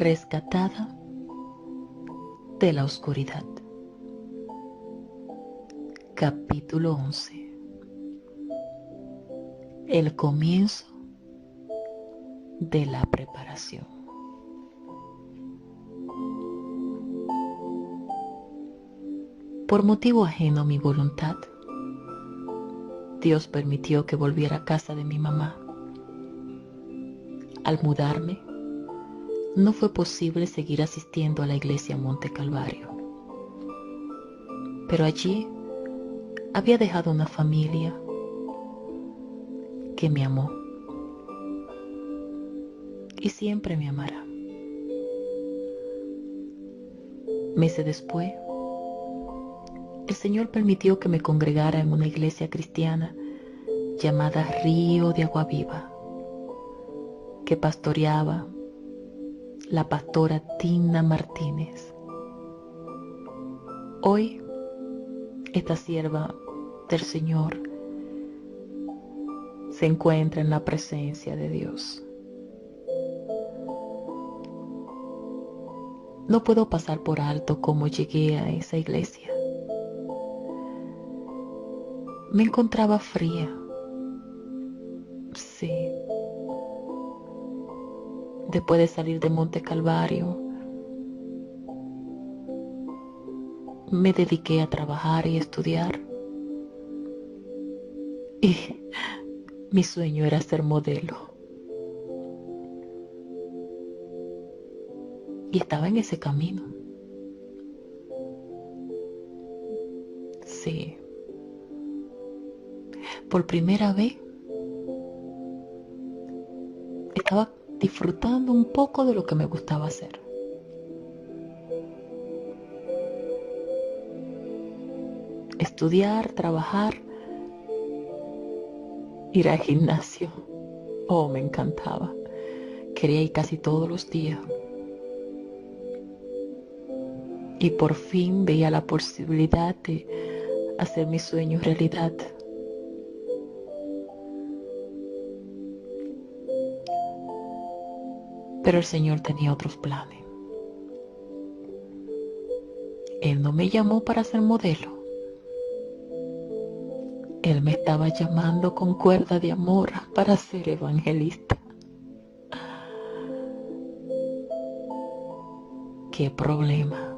rescatada de la oscuridad. Capítulo 11. El comienzo de la preparación. Por motivo ajeno a mi voluntad, Dios permitió que volviera a casa de mi mamá. Al mudarme, no fue posible seguir asistiendo a la iglesia Monte Calvario. Pero allí había dejado una familia que me amó y siempre me amará. Meses después, el Señor permitió que me congregara en una iglesia cristiana llamada Río de Agua Viva, que pastoreaba la pastora Tina Martínez. Hoy, esta sierva del Señor se encuentra en la presencia de Dios. No puedo pasar por alto cómo llegué a esa iglesia. Me encontraba fría. Sí. Después de salir de Monte Calvario, me dediqué a trabajar y estudiar. Y mi sueño era ser modelo. Y estaba en ese camino. Sí. Por primera vez estaba disfrutando un poco de lo que me gustaba hacer. Estudiar, trabajar, ir al gimnasio. Oh, me encantaba. Quería ir casi todos los días. Y por fin veía la posibilidad de hacer mi sueño realidad. Pero el Señor tenía otros planes. Él no me llamó para ser modelo. Él me estaba llamando con cuerda de amor para ser evangelista. ¿Qué problema?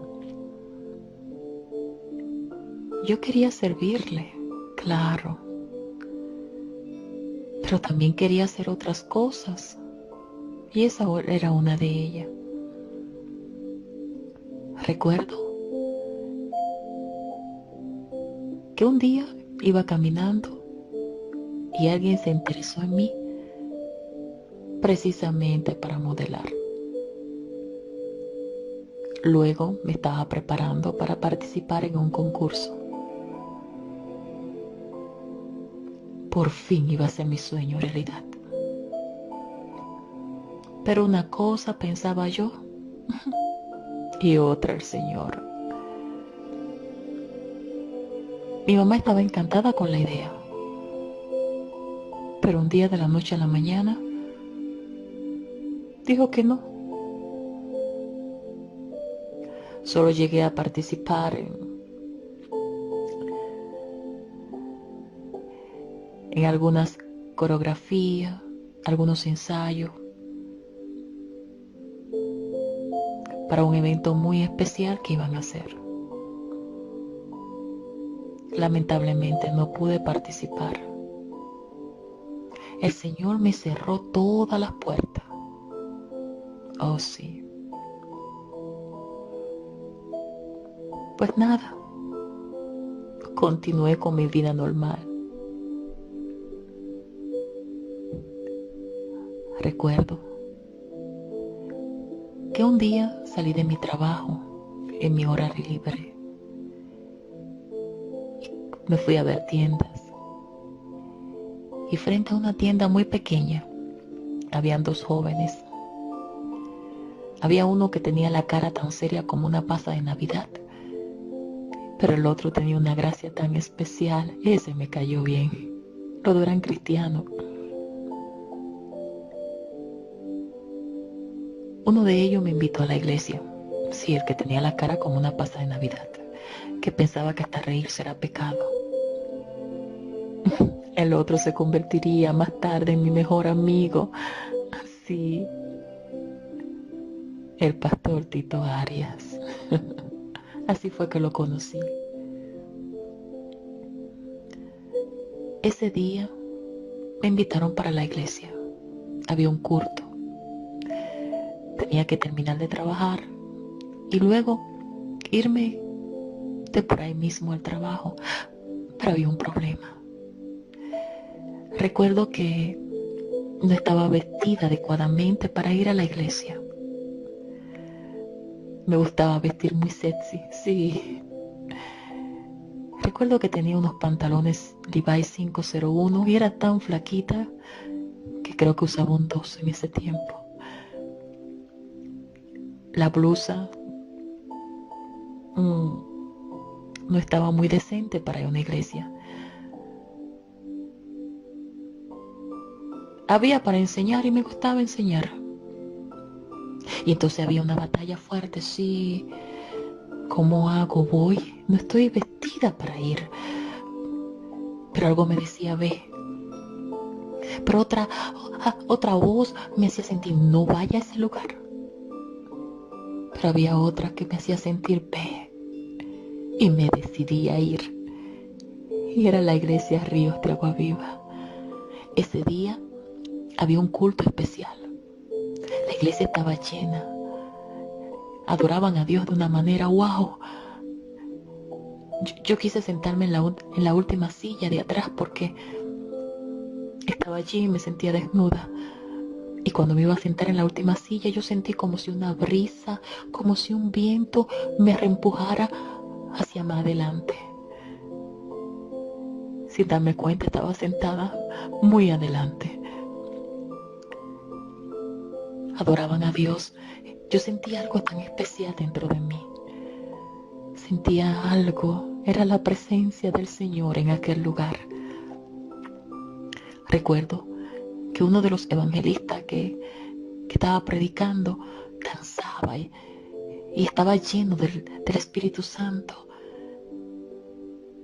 Yo quería servirle, claro. Pero también quería hacer otras cosas. Y esa era una de ellas. Recuerdo que un día iba caminando y alguien se interesó en mí precisamente para modelar. Luego me estaba preparando para participar en un concurso. Por fin iba a ser mi sueño realidad. Pero una cosa pensaba yo y otra el Señor. Mi mamá estaba encantada con la idea. Pero un día de la noche a la mañana dijo que no. Solo llegué a participar en algunas coreografías, algunos ensayos para un evento muy especial que iban a hacer. Lamentablemente no pude participar. El Señor me cerró todas las puertas. Oh, sí. Pues nada, continué con mi vida normal. Recuerdo que un día salí de mi trabajo en mi hora libre. Me fui a ver tiendas. Y frente a una tienda muy pequeña, habían dos jóvenes. Había uno que tenía la cara tan seria como una pasa de Navidad, pero el otro tenía una gracia tan especial. Ese me cayó bien. Los dos eran cristianos. Uno de ellos me invitó a la iglesia. Sí, el que tenía la cara como una pasa de Navidad, que pensaba que hasta reírse era pecado. El otro se convertiría más tarde en mi mejor amigo. Sí, el pastor Tito Arias. Así fue que lo conocí. Ese día me invitaron para la iglesia. Había un culto. Tenía que terminar de trabajar y luego irme de por ahí mismo al trabajo. Pero había un problema. Recuerdo que no estaba vestida adecuadamente para ir a la iglesia. Me gustaba vestir muy sexy, sí. Recuerdo que tenía unos pantalones Levi's 501 y era tan flaquita que creo que usaba un 2 en ese tiempo. La blusa no estaba muy decente para ir a una iglesia. Había para enseñar y me gustaba enseñar. Y entonces había una batalla fuerte, sí. ¿Cómo hago? Voy. No estoy vestida para ir. Pero algo me decía, ve. Pero otra voz me hacía sentir, no vaya a ese lugar. Pero había otra que me hacía sentir, ve. Y me decidí a ir. Y era la iglesia Ríos de Agua Viva. Ese día había un culto especial. La iglesia estaba llena. Adoraban a Dios de una manera, wow. Yo quise sentarme en la última silla de atrás porque estaba allí y me sentía desnuda. Y cuando me iba a sentar en la última silla, yo sentí como si una brisa, como si un viento me reempujara hacia más adelante. Sin darme cuenta, estaba sentada muy adelante. Adoraban a Dios. Yo sentía algo tan especial dentro de mí. Sentía algo, era la presencia del Señor en aquel lugar. Recuerdo que uno de los evangelistas que estaba predicando danzaba y estaba lleno del Espíritu Santo.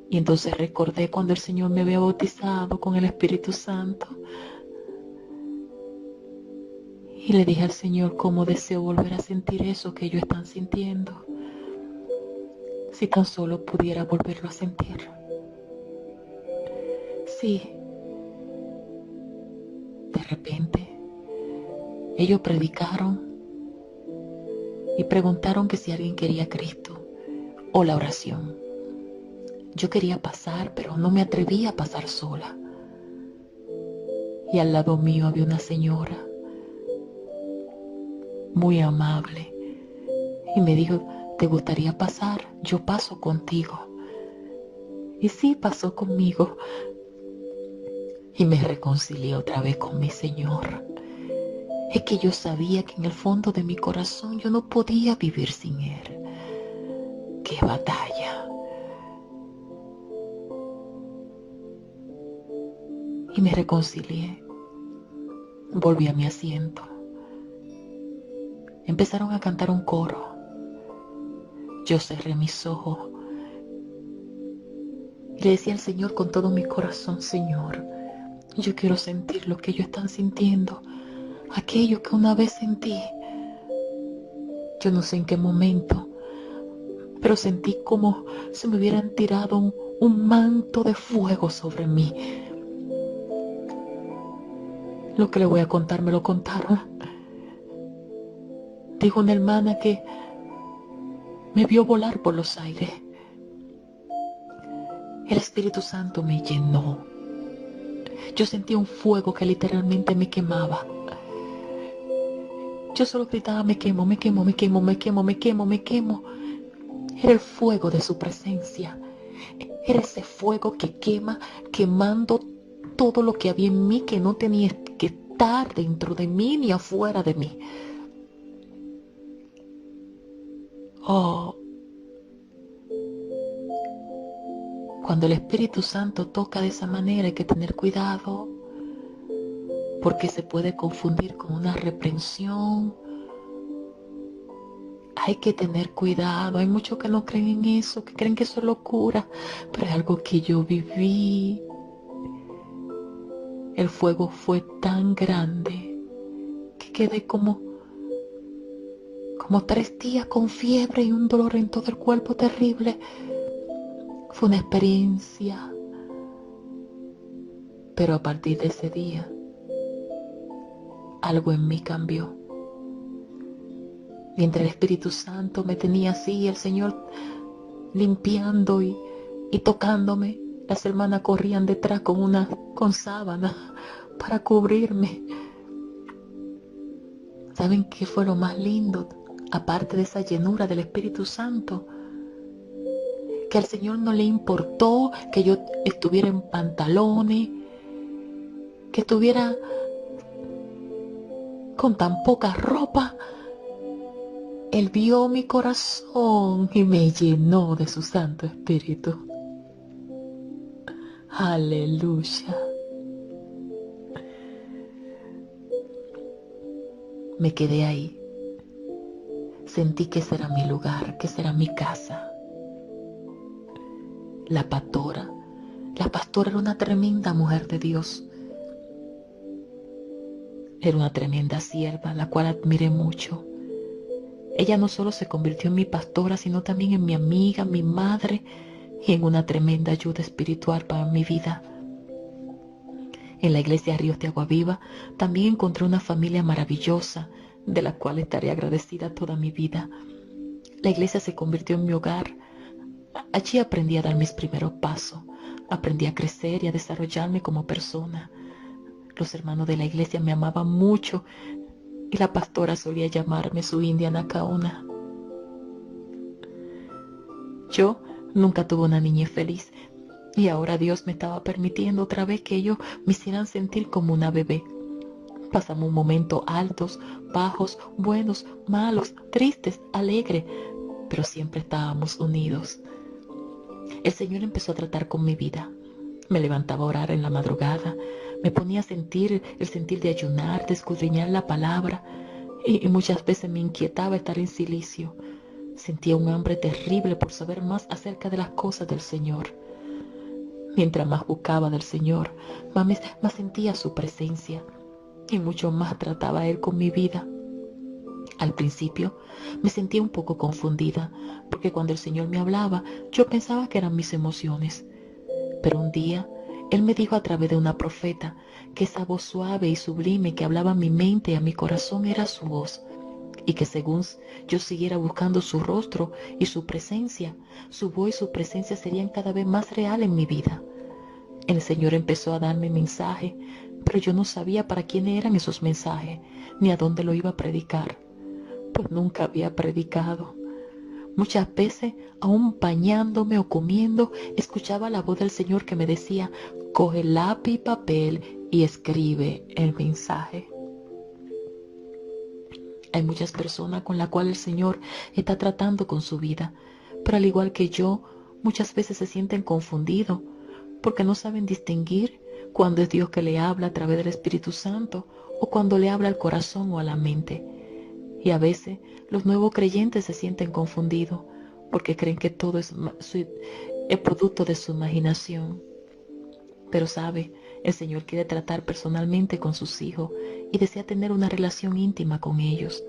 Y entonces recordé cuando el Señor me había bautizado con el Espíritu Santo. Y le dije al Señor cómo deseo volver a sentir eso que ellos están sintiendo. Si tan solo pudiera volverlo a sentir. Sí. De repente, ellos predicaron y preguntaron que si alguien quería a Cristo o la oración. Yo quería pasar, pero no me atrevía a pasar sola. Y al lado mío había una señora muy amable y me dijo, ¿te gustaría pasar? Yo paso contigo. Y sí, pasó conmigo y me reconcilié otra vez con mi Señor. Es que yo sabía que en el fondo de mi corazón yo no podía vivir sin Él. ¡Qué batalla! Y me reconcilié. Volví a mi asiento. Empezaron a cantar un coro. Yo cerré mis ojos y le decía al Señor con todo mi corazón, Señor, yo quiero sentir lo que ellos están sintiendo, aquello que una vez sentí. Yo no sé en qué momento, pero sentí como si me hubieran tirado un manto de fuego sobre mí. Lo que le voy a contar me lo contaron. Dijo una hermana que me vio volar por los aires. El Espíritu Santo me llenó. Yo sentía un fuego que literalmente me quemaba. Yo solo gritaba, me quemo, me quemo, me quemo, me quemo, me quemo, me quemo. Era el fuego de su presencia. Era ese fuego que quema, quemando todo lo que había en mí que no tenía que estar dentro de mí ni afuera de mí. Oh, cuando el Espíritu Santo toca de esa manera hay que tener cuidado porque se puede confundir con una reprensión hay que tener cuidado. Hay muchos que no creen en eso, que creen que eso es locura, pero es algo que yo viví. El fuego fue tan grande que quedé como 3 días con fiebre y un dolor en todo el cuerpo terrible. Fue una experiencia, pero a partir de ese día algo en mí cambió. Mientras el Espíritu Santo me tenía así, el Señor limpiando y tocándome, las hermanas corrían detrás con sábana para cubrirme. ¿Saben qué fue lo más lindo? Aparte de esa llenura del Espíritu Santo, que al Señor no le importó que yo estuviera en pantalones, que estuviera con tan poca ropa. Él vio mi corazón y me llenó de su Santo Espíritu. Aleluya. Me quedé ahí. Sentí que ese era mi lugar, que esa era mi casa. La pastora era una tremenda mujer de Dios. Era una tremenda sierva, la cual admiré mucho. Ella no solo se convirtió en mi pastora, sino también en mi amiga, mi madre y en una tremenda ayuda espiritual para mi vida. En la iglesia Ríos de Agua Viva también encontré una familia maravillosa, de la cual estaré agradecida toda mi vida. La iglesia se convirtió en mi hogar. Allí aprendí a dar mis primeros pasos, aprendí a crecer y a desarrollarme como persona. Los hermanos de la iglesia me amaban mucho y la pastora solía llamarme su India Nacaona. Yo nunca tuve una niñez feliz y ahora Dios me estaba permitiendo otra vez que ellos me hicieran sentir como una bebé. Pasamos momentos altos, bajos, buenos, malos, tristes, alegres, pero siempre estábamos unidos. El Señor empezó a tratar con mi vida. Me levantaba a orar en la madrugada, me ponía a sentir el sentir de ayunar, de escudriñar la palabra, y muchas veces me inquietaba estar en silicio. Sentía un hambre terrible por saber más acerca de las cosas del Señor. Mientras más buscaba del Señor, más sentía su presencia y mucho más trataba Él con mi vida. Al principio me sentía un poco confundida, porque cuando el Señor me hablaba, yo pensaba que eran mis emociones. Pero un día, Él me dijo a través de una profeta que esa voz suave y sublime que hablaba a mi mente y a mi corazón era su voz, y que según yo siguiera buscando su rostro y su presencia, su voz y su presencia serían cada vez más real en mi vida. El Señor empezó a darme mensajes, pero yo no sabía para quién eran esos mensajes, ni a dónde lo iba a predicar, pues nunca había predicado. Muchas veces, aún bañándome o comiendo, escuchaba la voz del Señor que me decía: coge lápiz y papel y escribe el mensaje. Hay muchas personas con las cuales el Señor está tratando con su vida, pero al igual que yo, muchas veces se sienten confundidos porque no saben distinguir cuando es Dios que le habla a través del Espíritu Santo o cuando le habla al corazón o a la mente. Y a veces los nuevos creyentes se sienten confundidos porque creen que todo es producto de su imaginación. Pero sabe, el Señor quiere tratar personalmente con sus hijos y desea tener una relación íntima con ellos.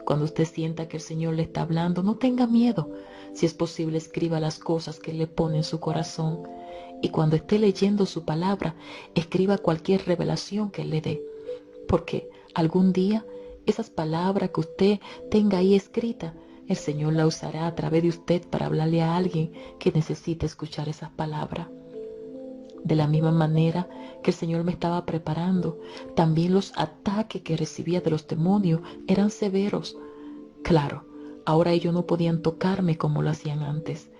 Cuando usted sienta que el Señor le está hablando, no tenga miedo. Si es posible, escriba las cosas que le pone en su corazón. Y cuando esté leyendo su palabra, escriba cualquier revelación que Él le dé. Porque algún día esas palabras que usted tenga ahí escritas, el Señor la usará a través de usted para hablarle a alguien que necesite escuchar esas palabras. De la misma manera que el Señor me estaba preparando, también los ataques que recibía de los demonios eran severos. Claro, ahora ellos no podían tocarme como lo hacían antes,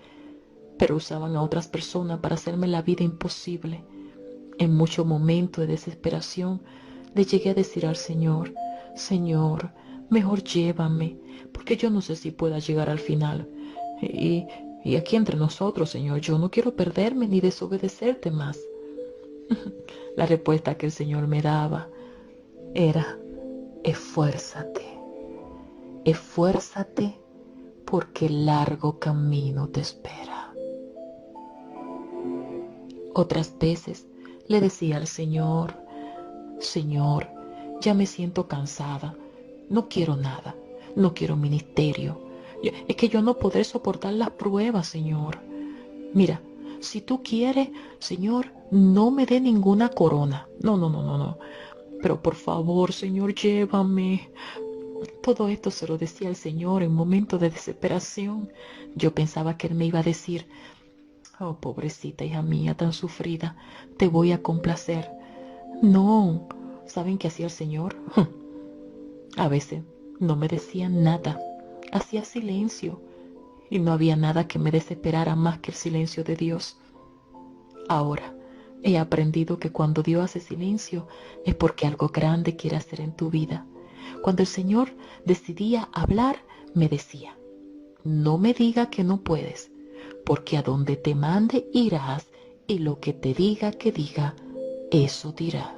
pero usaban a otras personas para hacerme la vida imposible. En muchos momentos de desesperación le llegué a decir al Señor: Señor, mejor llévame, porque yo no sé si pueda llegar al final. Y aquí entre nosotros, Señor, yo no quiero perderme ni desobedecerte más. La respuesta que el Señor me daba era: esfuérzate, esfuérzate porque largo camino te espera. Otras veces le decía al Señor: Señor, ya me siento cansada, no quiero nada, no quiero ministerio. Es que yo no podré soportar las pruebas, Señor. Mira, si tú quieres, Señor, no me dé ninguna corona. No, no, no, no, no. Pero por favor, Señor, llévame. Todo esto se lo decía al Señor en momentos de desesperación. Yo pensaba que Él me iba a decir: oh, pobrecita hija mía, tan sufrida, te voy a complacer. No, ¿saben qué hacía el Señor? A veces no me decía nada, hacía silencio, y no había nada que me desesperara más que el silencio de Dios. Ahora he aprendido que cuando Dios hace silencio es porque algo grande quiere hacer en tu vida. Cuando el Señor decidía hablar, me decía: no me diga que no puedes, porque a donde te mande irás, y lo que te diga que diga, eso dirá.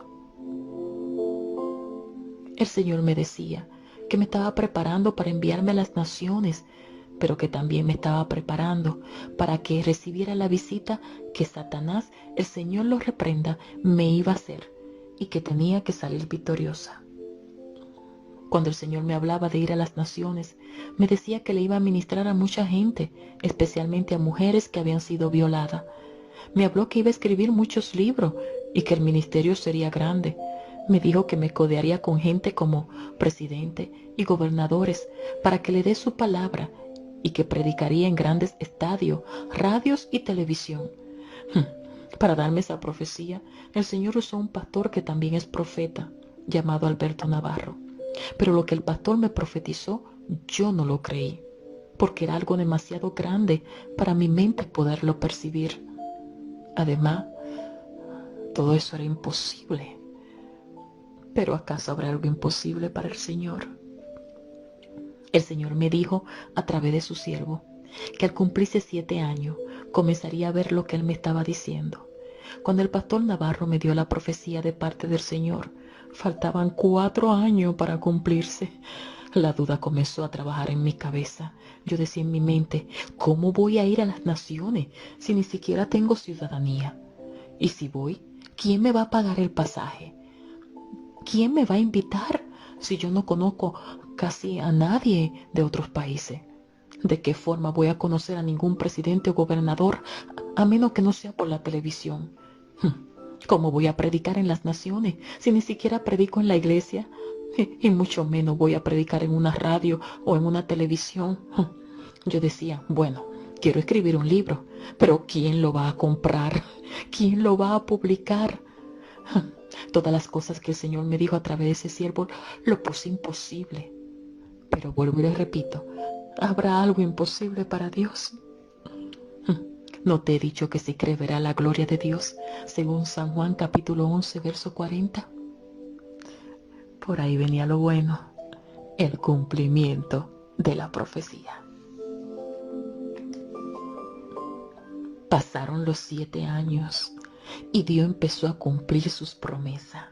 El Señor me decía que me estaba preparando para enviarme a las naciones, pero que también me estaba preparando para que recibiera la visita que Satanás, el Señor lo reprenda, me iba a hacer, y que tenía que salir victoriosa. Cuando el Señor me hablaba de ir a las naciones, me decía que le iba a ministrar a mucha gente, especialmente a mujeres que habían sido violadas. Me habló que iba a escribir muchos libros y que el ministerio sería grande. Me dijo que me codearía con gente como presidente y gobernadores para que le dé su palabra, y que predicaría en grandes estadios, radios y televisión. Para darme esa profecía, el Señor usó un pastor que también es profeta, llamado Alberto Navarro. Pero lo que el pastor me profetizó, yo no lo creí, porque era algo demasiado grande para mi mente poderlo percibir. Además, todo eso era imposible. Pero ¿acaso habrá algo imposible para el Señor? El Señor me dijo a través de su siervo que al cumplirse 7 años comenzaría a ver lo que Él me estaba diciendo. Cuando el pastor Navarro me dio la profecía de parte del Señor, faltaban 4 años para cumplirse. La duda comenzó a trabajar en mi cabeza. Yo decía en mi mente: ¿cómo voy a ir a las naciones si ni siquiera tengo ciudadanía? Y si voy, ¿quién me va a pagar el pasaje? ¿Quién me va a invitar si yo no conozco casi a nadie de otros países? ¿De qué forma voy a conocer a ningún presidente o gobernador a menos que no sea por la televisión? ¿Cómo voy a predicar en las naciones si ni siquiera predico en la iglesia? Y mucho menos voy a predicar en una radio o en una televisión. Yo decía: bueno, quiero escribir un libro, pero ¿quién lo va a comprar? ¿Quién lo va a publicar? Todas las cosas que el Señor me dijo a través de ese siervo lo puse imposible. Pero vuelvo y les repito: ¿habrá algo imposible para Dios? ¿No te he dicho que si crees verá la gloria de Dios, según San Juan capítulo 11, verso 40? Por ahí venía lo bueno, el cumplimiento de la profecía. Pasaron los 7 años y Dios empezó a cumplir sus promesas.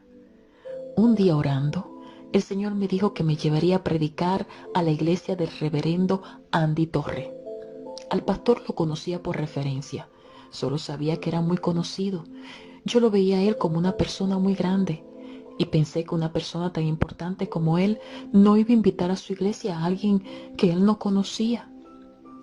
Un día orando, el Señor me dijo que me llevaría a predicar a la iglesia del reverendo Andy Torre. Al pastor lo conocía por referencia, solo sabía que era muy conocido. Yo lo veía a él como una persona muy grande, y pensé que una persona tan importante como él no iba a invitar a su iglesia a alguien que él no conocía.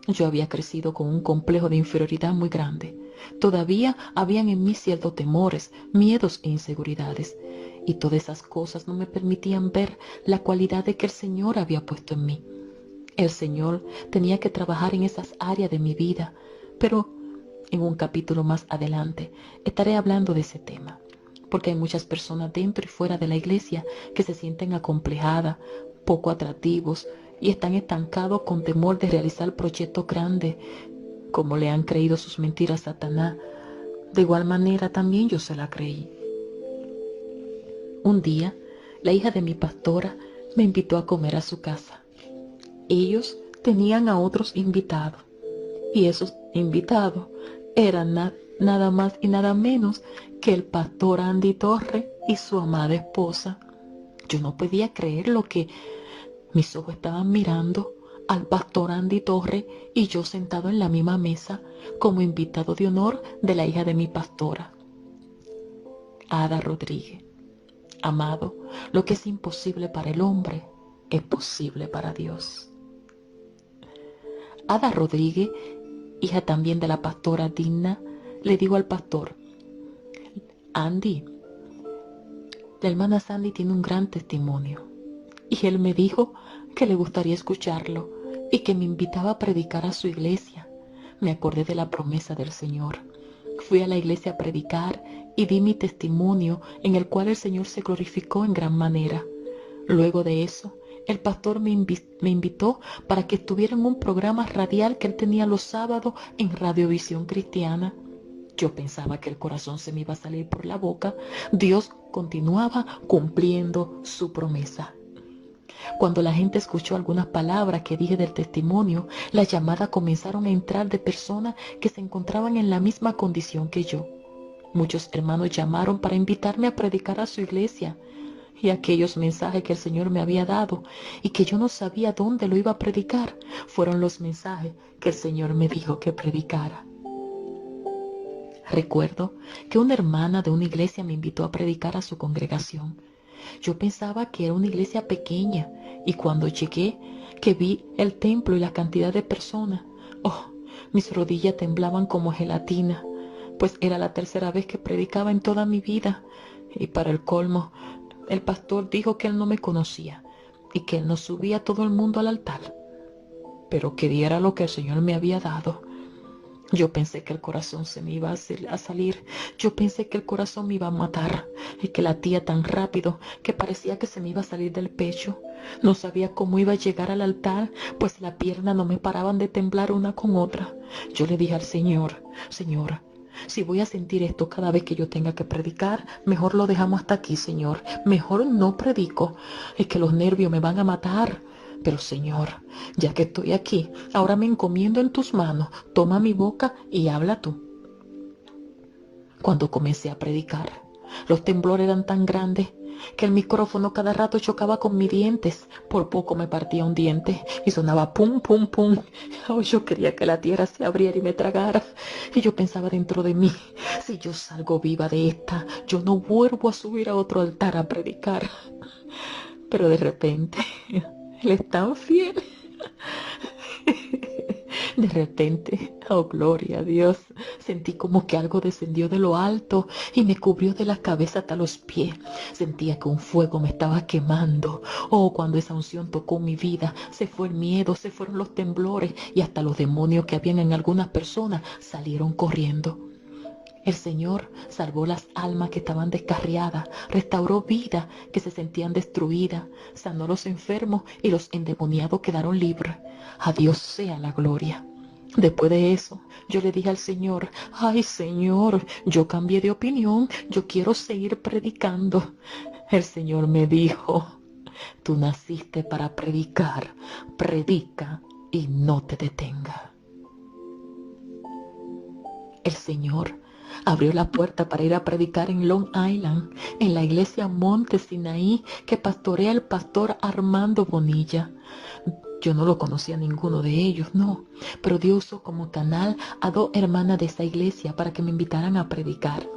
Yo había crecido con un complejo de inferioridad muy grande. Todavía habían en mí ciertos temores, miedos e inseguridades, y todas esas cosas no me permitían ver la cualidad de que el Señor había puesto en mí. El Señor tenía que trabajar en esas áreas de mi vida, pero en un capítulo más adelante estaré hablando de ese tema, porque hay muchas personas dentro y fuera de la iglesia que se sienten acomplejadas, poco atractivos, y están estancados con temor de realizar proyectos grandes, como le han creído sus mentiras a Satanás. De igual manera también yo se la creí. Un día, la hija de mi pastora me invitó a comer a su casa. Ellos tenían a otros invitados, y esos invitados eran nada más y nada menos que el pastor Andy Torre y su amada esposa. Yo no podía creer lo que mis ojos estaban mirando. al pastor Andy Torre y yo sentado en la misma mesa como invitado de honor de la hija de mi pastora, Ada Rodríguez. Amado, lo que es imposible para el hombre es posible para Dios. Ada Rodríguez, hija también de la pastora Digna, le dijo al pastor: Andy, la hermana Sandy tiene un gran testimonio. Y él me dijo que le gustaría escucharlo y que me invitaba a predicar a su iglesia. Me acordé de la promesa del Señor. Fui a la iglesia a predicar y di mi testimonio, en el cual el Señor se glorificó en gran manera. Luego de eso, el pastor me invitó para que estuviera en un programa radial que él tenía los sábados en Radiovisión Cristiana. Yo pensaba que el corazón se me iba a salir por la boca. Dios continuaba cumpliendo su promesa. Cuando la gente escuchó algunas palabras que dije del testimonio, las llamadas comenzaron a entrar de personas que se encontraban en la misma condición que yo. Muchos hermanos llamaron para invitarme a predicar a su iglesia, y aquellos mensajes que el Señor me había dado y que yo no sabía dónde lo iba a predicar, fueron los mensajes que el Señor me dijo que predicara. Recuerdo que una hermana de una iglesia me invitó a predicar a su congregación. Yo pensaba que era una iglesia pequeña, y cuando llegué, que vi el templo y la cantidad de personas, mis rodillas temblaban como gelatina, pues era la tercera vez que predicaba en toda mi vida. Y para el colmo, el pastor dijo que él no me conocía y que él no subía a todo el mundo al altar, pero que diera lo que el Señor me había dado. Yo pensé que el corazón se me iba a salir. Yo pensé que el corazón me iba a matar y que latía tan rápido que parecía que se me iba a salir del pecho. No sabía cómo iba a llegar al altar, pues las piernas no me paraban de temblar una con otra. Yo le dije al Señor: Señor, si voy a sentir esto cada vez que yo tenga que predicar, mejor lo dejamos hasta aquí, Señor. Mejor no predico. Es que los nervios me van a matar. Pero Señor, ya que estoy aquí, ahora me encomiendo en tus manos. Toma mi boca y habla tú. Cuando comencé a predicar, los temblores eran tan grandes que el micrófono cada rato chocaba con mis dientes. Por poco me partía un diente y sonaba pum, pum, pum. Yo quería que la tierra se abriera y me tragara. Y yo pensaba dentro de mí: si yo salgo viva de esta, yo no vuelvo a subir a otro altar a predicar. Pero de repente, Él es tan fiel. De repente, gloria a Dios, sentí como que algo descendió de lo alto y me cubrió de la cabeza hasta los pies. Sentía que un fuego me estaba quemando. Cuando esa unción tocó mi vida, se fue el miedo, se fueron los temblores y hasta los demonios que habían en algunas personas salieron corriendo. El Señor salvó las almas que estaban descarriadas, restauró vidas que se sentían destruidas, sanó a los enfermos y los endemoniados quedaron libres. A Dios sea la gloria. Después de eso, yo le dije al Señor: ay, Señor, yo cambié de opinión, yo quiero seguir predicando. El Señor me dijo: tú naciste para predicar, predica y no te detenga. El Señor abrió la puerta para ir a predicar en Long Island, en la iglesia Monte Sinaí que pastorea el pastor Armando Bonilla. Yo no lo conocía a ninguno de ellos, no, pero Dios usó como canal a 2 hermanas de esa iglesia para que me invitaran a predicar.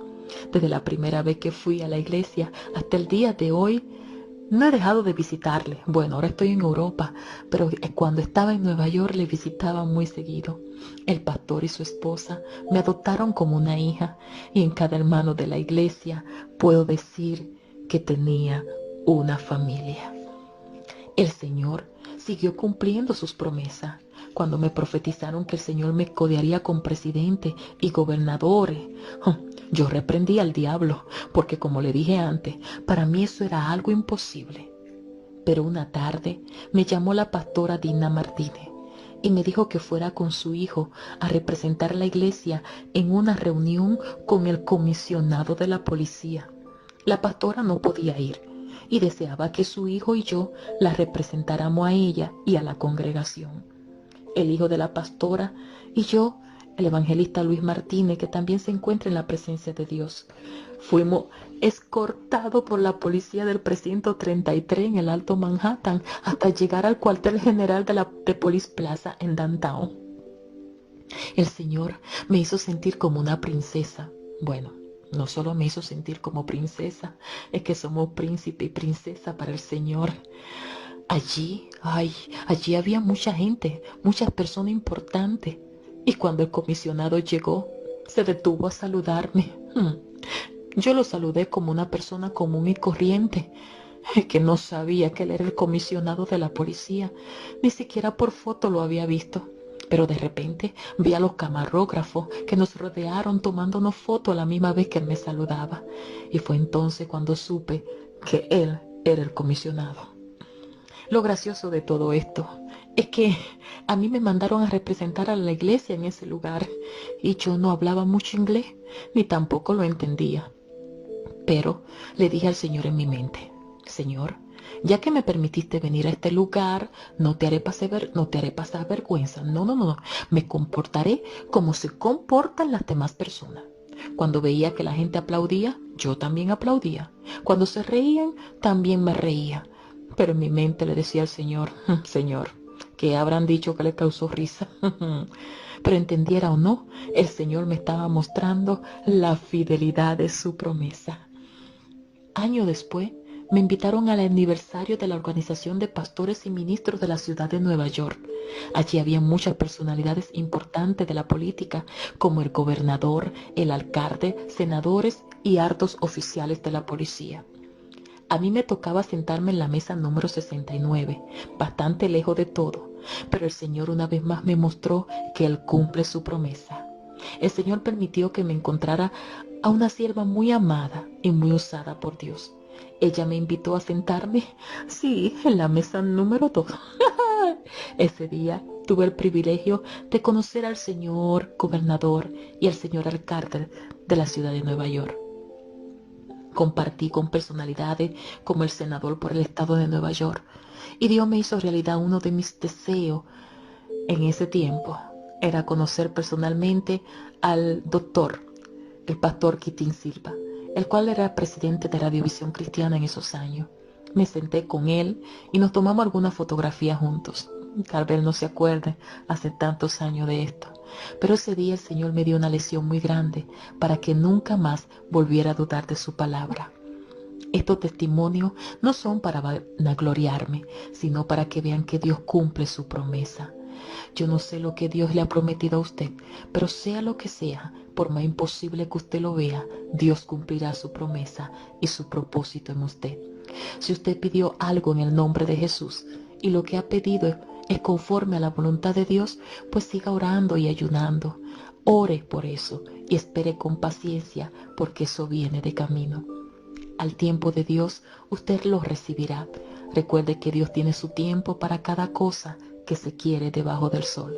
Desde la primera vez que fui a la iglesia hasta el día de hoy, no he dejado de visitarle. Bueno, ahora estoy en Europa, pero cuando estaba en Nueva York le visitaba muy seguido. El pastor y su esposa me adoptaron como una hija, y en cada hermano de la iglesia puedo decir que tenía una familia. El Señor siguió cumpliendo sus promesas. Cuando me profetizaron que el Señor me codearía con presidentes y gobernadores, yo reprendí al diablo, porque como le dije antes, para mí eso era algo imposible. Pero una tarde me llamó la pastora Dina Martínez y me dijo que fuera con su hijo a representar la iglesia en una reunión con el comisionado de la policía. La pastora no podía ir y deseaba que su hijo y yo la representáramos a ella y a la congregación. El hijo de la pastora y yo el evangelista Luis Martínez, que también se encuentra en la presencia de Dios. Fuimos escoltados por la policía del precinto 33 en el Alto Manhattan hasta llegar al cuartel general de Police Plaza en Downtown. El Señor me hizo sentir como una princesa. Bueno, no solo me hizo sentir como princesa, es que somos príncipe y princesa para el Señor. Allí había mucha gente, muchas personas importantes. Y cuando el comisionado llegó, se detuvo a saludarme. Yo lo saludé como una persona común y corriente, que no sabía que él era el comisionado de la policía. Ni siquiera por foto lo había visto. Pero de repente vi a los camarógrafos que nos rodearon tomándonos fotos a la misma vez que él me saludaba. Y fue entonces cuando supe que él era el comisionado. Lo gracioso de todo esto es que a mí me mandaron a representar a la iglesia en ese lugar y yo no hablaba mucho inglés, ni tampoco lo entendía. Pero le dije al Señor en mi mente: Señor, ya que me permitiste venir a este lugar, no te haré pasar vergüenza. No. Me comportaré como se comportan las demás personas. Cuando veía que la gente aplaudía, yo también aplaudía. Cuando se reían, también me reía. Pero en mi mente le decía al Señor: Señor, ¿qué habrán dicho que le causó risa? Pero entendiera o no, el Señor me estaba mostrando la fidelidad de su promesa. Años después, me invitaron al aniversario de la Organización de Pastores y Ministros de la ciudad de Nueva York. Allí había muchas personalidades importantes de la política, como el gobernador, el alcalde, senadores y hartos oficiales de la policía. A mí me tocaba sentarme en la mesa número 69, bastante lejos de todo, pero el Señor una vez más me mostró que Él cumple su promesa. El Señor permitió que me encontrara a una sierva muy amada y muy usada por Dios. Ella me invitó a sentarme, sí, en la mesa número 2. Ese día tuve el privilegio de conocer al señor gobernador y al señor alcalde de la ciudad de Nueva York. Compartí con personalidades como el senador por el estado de Nueva York, y Dios me hizo realidad uno de mis deseos en ese tiempo. Era conocer personalmente al doctor, el pastor Quitín Silva, el cual era presidente de Radiovisión Cristiana en esos años. Me senté con él y nos tomamos algunas fotografías juntos. Tal vez no se acuerde, hace tantos años de esto. Pero ese día el Señor me dio una lección muy grande para que nunca más volviera a dudar de su palabra. Estos testimonios no son para vanagloriarme, sino para que vean que Dios cumple su promesa. Yo no sé lo que Dios le ha prometido a usted, pero sea lo que sea, por más imposible que usted lo vea, Dios cumplirá su promesa y su propósito en usted. Si usted pidió algo en el nombre de Jesús y lo que ha pedido es conforme a la voluntad de Dios, pues siga orando y ayunando. Ore por eso y espere con paciencia, porque eso viene de camino. Al tiempo de Dios, usted lo recibirá. Recuerde que Dios tiene su tiempo para cada cosa que se quiere debajo del sol.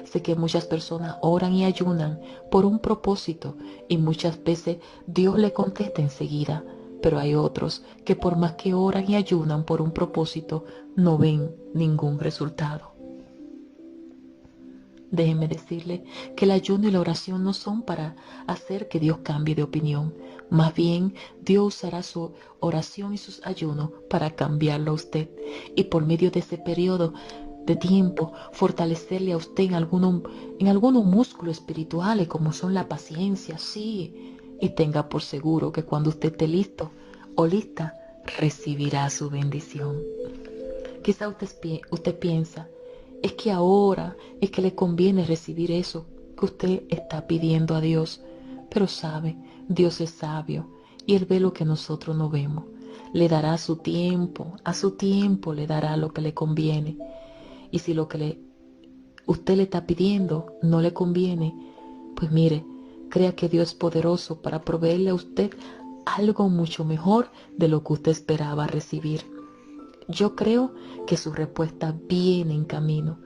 Sé que muchas personas oran y ayunan por un propósito y muchas veces Dios le contesta enseguida, pero hay otros que por más que oran y ayunan por un propósito, no ven ningún resultado. Déjeme decirle que el ayuno y la oración no son para hacer que Dios cambie de opinión. Más bien, Dios usará su oración y sus ayunos para cambiarlo a usted. Y por medio de ese periodo de tiempo, fortalecerle a usted en algunos músculos espirituales, como son la paciencia, sí. Y tenga por seguro que cuando usted esté listo o lista, recibirá su bendición. Quizá usted piensa: es que ahora es que le conviene recibir eso que usted está pidiendo a Dios. Pero sabe, Dios es sabio y Él ve lo que nosotros no vemos. Le dará a su tiempo le dará lo que le conviene. Y si lo que usted le está pidiendo no le conviene, pues mire, crea que Dios es poderoso para proveerle a usted algo mucho mejor de lo que usted esperaba recibir. Yo creo que su respuesta viene en camino.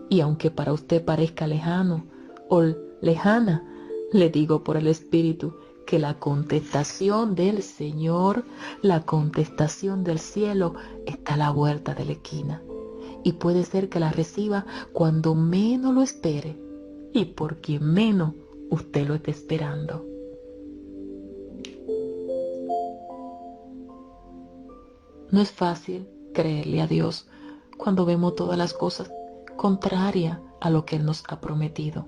Y aunque para usted parezca lejano o lejana, le digo por el Espíritu que la contestación del Señor, la contestación del cielo está a la vuelta de la esquina. Y puede ser que la reciba cuando menos lo espere. y por quien menos usted lo está esperando. No es fácil creerle a Dios cuando vemos todas las cosas contrarias a lo que Él nos ha prometido.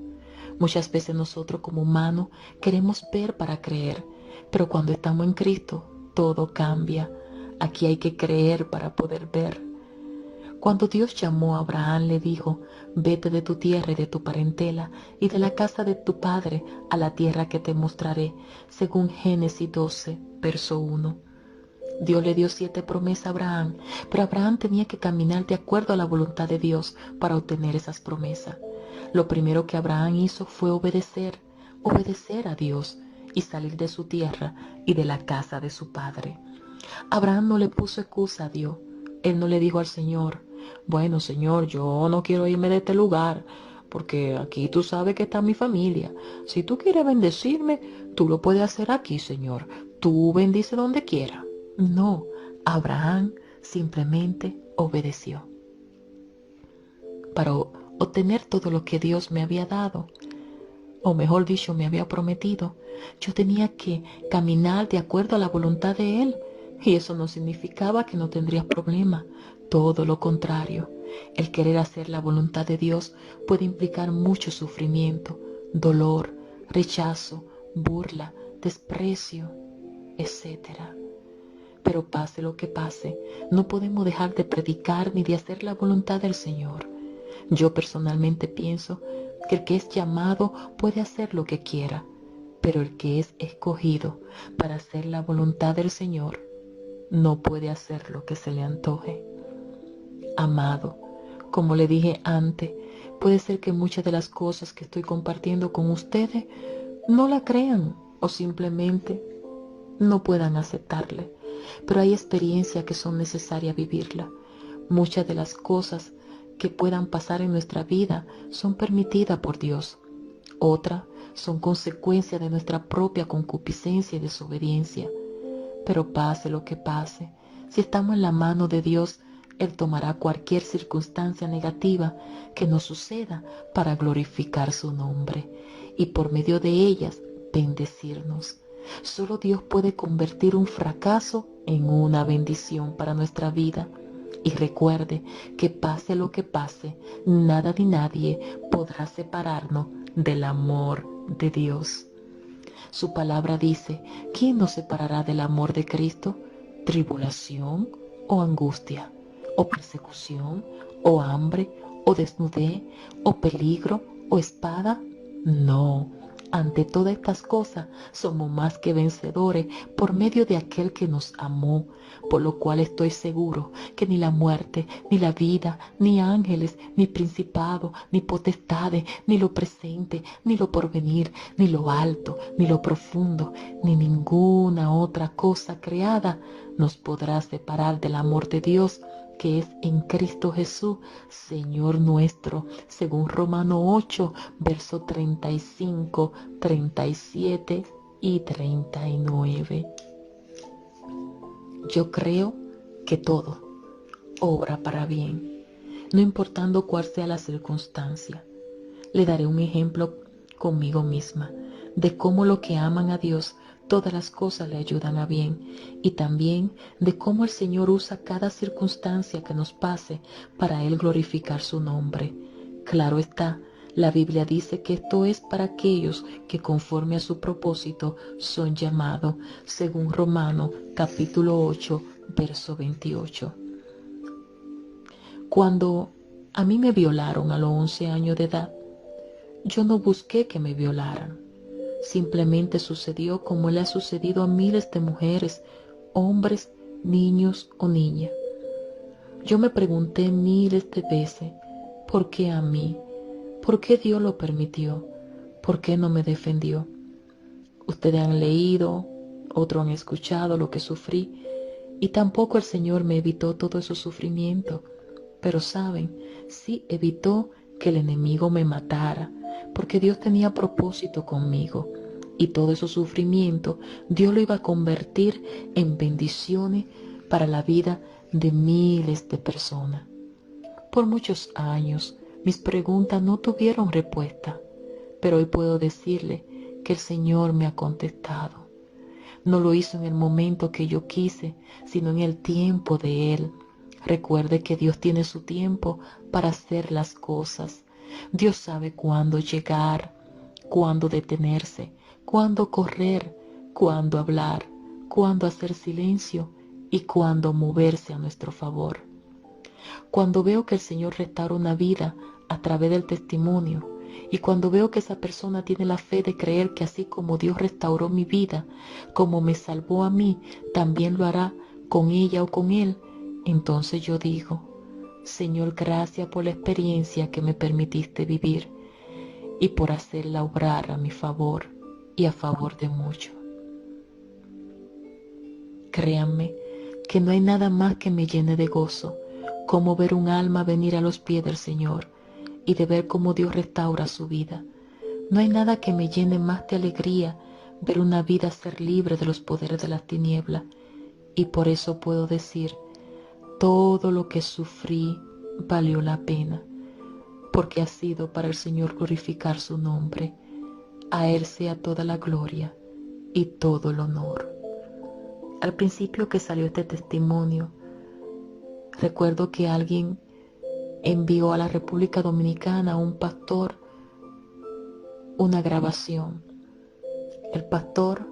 Muchas veces nosotros como humanos queremos ver para creer, pero cuando estamos en Cristo todo cambia. Aquí hay que creer para poder ver. Cuando Dios llamó a Abraham le dijo: vete de tu tierra y de tu parentela y de la casa de tu padre a la tierra que te mostraré, según Génesis 12, verso 1. Dios le dio 7 promesas a Abraham, pero Abraham tenía que caminar de acuerdo a la voluntad de Dios para obtener esas promesas. Lo primero que Abraham hizo fue obedecer a Dios y salir de su tierra y de la casa de su padre. Abraham no le puso excusa a Dios. Él no le dijo al Señor: bueno, Señor, yo no quiero irme de este lugar, porque aquí tú sabes que está mi familia. Si tú quieres bendecirme, tú lo puedes hacer aquí, Señor. Tú bendice donde quieras. No, Abraham simplemente obedeció. Para obtener todo lo que Dios me había dado, o mejor dicho, me había prometido, yo tenía que caminar de acuerdo a la voluntad de Él. Y eso no significaba que no tendría problemas. Todo lo contrario. El querer hacer la voluntad de Dios puede implicar mucho sufrimiento, dolor, rechazo, burla, desprecio, etcétera. Pero pase lo que pase, no podemos dejar de predicar ni de hacer la voluntad del Señor. Yo personalmente pienso que el que es llamado puede hacer lo que quiera, pero el que es escogido para hacer la voluntad del Señor no puede hacer lo que se le antoje. Amado, como le dije antes, puede ser que muchas de las cosas que estoy compartiendo con ustedes no la crean o simplemente no puedan aceptarle, pero hay experiencias que son necesarias vivirla. Muchas de las cosas que puedan pasar en nuestra vida son permitidas por Dios. Otras son consecuencia de nuestra propia concupiscencia y desobediencia. Pero pase lo que pase, si estamos en la mano de Dios, Él tomará cualquier circunstancia negativa que nos suceda para glorificar su nombre y por medio de ellas bendecirnos. Solo Dios puede convertir un fracaso en una bendición para nuestra vida. Y recuerde que pase lo que pase, nada ni nadie podrá separarnos del amor de Dios. Su palabra dice: ¿quién nos separará del amor de Cristo? ¿Tribulación o angustia? ¿O persecución? ¿O hambre? ¿O desnudez? ¿O peligro? ¿O espada? No. Ante todas estas cosas somos más que vencedores por medio de aquel que nos amó, por lo cual estoy seguro que ni la muerte, ni la vida, ni ángeles, ni principados, ni potestades, ni lo presente, ni lo porvenir, ni lo alto, ni lo profundo, ni ninguna otra cosa creada nos podrá separar del amor de Dios que es en Cristo Jesús, Señor nuestro, según Romanos 8, versos 35, 37 y 39. Yo creo que todo obra para bien, no importando cuál sea la circunstancia. Le daré un ejemplo conmigo misma de cómo los que aman a Dios, todas las cosas le ayudan a bien, y también de cómo el Señor usa cada circunstancia que nos pase para Él glorificar su nombre. Claro está, la Biblia dice que esto es para aquellos que conforme a su propósito son llamados, según Romanos capítulo 8, verso 28. Cuando a mí me violaron a los 11 años de edad, yo no busqué que me violaran. Simplemente sucedió como le ha sucedido a miles de mujeres, hombres, niños o niñas. Yo me pregunté miles de veces: ¿por qué a mí? ¿Por qué Dios lo permitió? ¿Por qué no me defendió? Ustedes han leído, otros han escuchado lo que sufrí, y tampoco el Señor me evitó todo ese sufrimiento. Pero saben, sí evitó que el enemigo me matara, porque Dios tenía propósito conmigo, y todo ese sufrimiento Dios lo iba a convertir en bendiciones para la vida de miles de personas. Por muchos años mis preguntas no tuvieron respuesta. pero hoy puedo decirle que el Señor me ha contestado. No lo hizo en el momento que yo quise, sino en el tiempo de Él. Recuerde que Dios tiene su tiempo para hacer las cosas. Dios sabe cuándo llegar, cuándo detenerse, cuándo correr, cuándo hablar, cuándo hacer silencio y cuándo moverse a nuestro favor. Cuando veo que el Señor restaura una vida a través del testimonio, y cuando veo que esa persona tiene la fe de creer que así como Dios restauró mi vida, como me salvó a mí, también lo hará con ella o con él, entonces yo digo: Señor, gracias por la experiencia que me permitiste vivir y por hacerla obrar a mi favor y a favor de muchos. Créanme que no hay nada más que me llene de gozo como ver un alma venir a los pies del Señor y de ver cómo Dios restaura su vida. No hay nada que me llene más de alegría ver una vida ser libre de los poderes de las tinieblas, y por eso puedo decir: todo lo que sufrí valió la pena, porque ha sido para el Señor glorificar su nombre. A Él sea toda la gloria y todo el honor. Al principio que salió este testimonio, recuerdo que alguien envió a la República Dominicana a un pastor una grabación. El pastor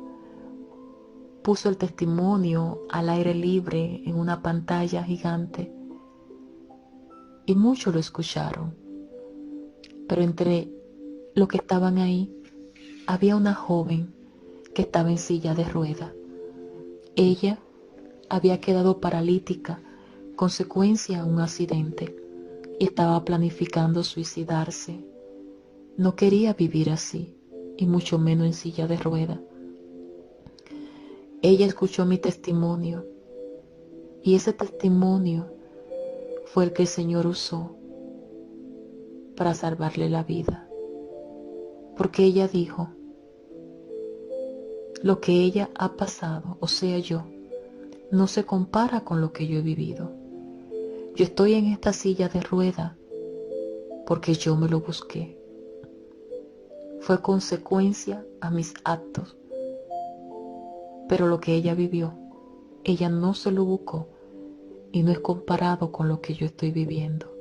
puso el testimonio al aire libre en una pantalla gigante y muchos lo escucharon. Pero entre los que estaban ahí había una joven que estaba en silla de ruedas. Ella había quedado paralítica consecuencia de un accidente y estaba planificando suicidarse. No quería vivir así, y mucho menos en silla de ruedas. Ella escuchó mi testimonio, y ese testimonio fue el que el Señor usó para salvarle la vida. Porque ella dijo: lo que ella ha pasado, o sea yo, no se compara con lo que yo he vivido. Yo estoy en esta silla de ruedas porque yo me lo busqué. Fue consecuencia a mis actos. Pero lo que ella vivió, ella no se lo buscó y no es comparado con lo que yo estoy viviendo.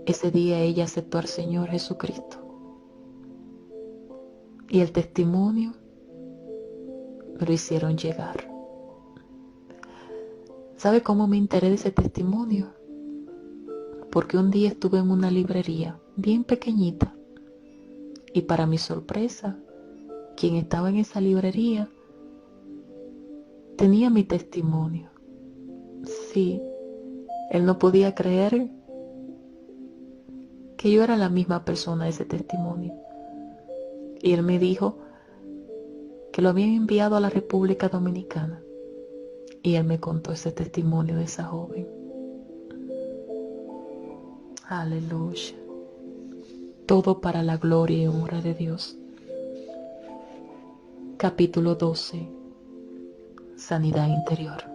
Ese día ella aceptó al Señor Jesucristo. Y el testimonio me lo hicieron llegar. ¿Sabe cómo me enteré de ese testimonio? Porque un día estuve en una librería bien pequeñita y para mi sorpresa, quien estaba en esa librería tenía mi testimonio. Sí, él no podía creer que yo era la misma persona de ese testimonio. Y él me dijo que lo habían enviado a la República Dominicana. Y él me contó ese testimonio de esa joven. Aleluya. Todo para la gloria y honra de Dios. Capítulo 12. Sanidad interior.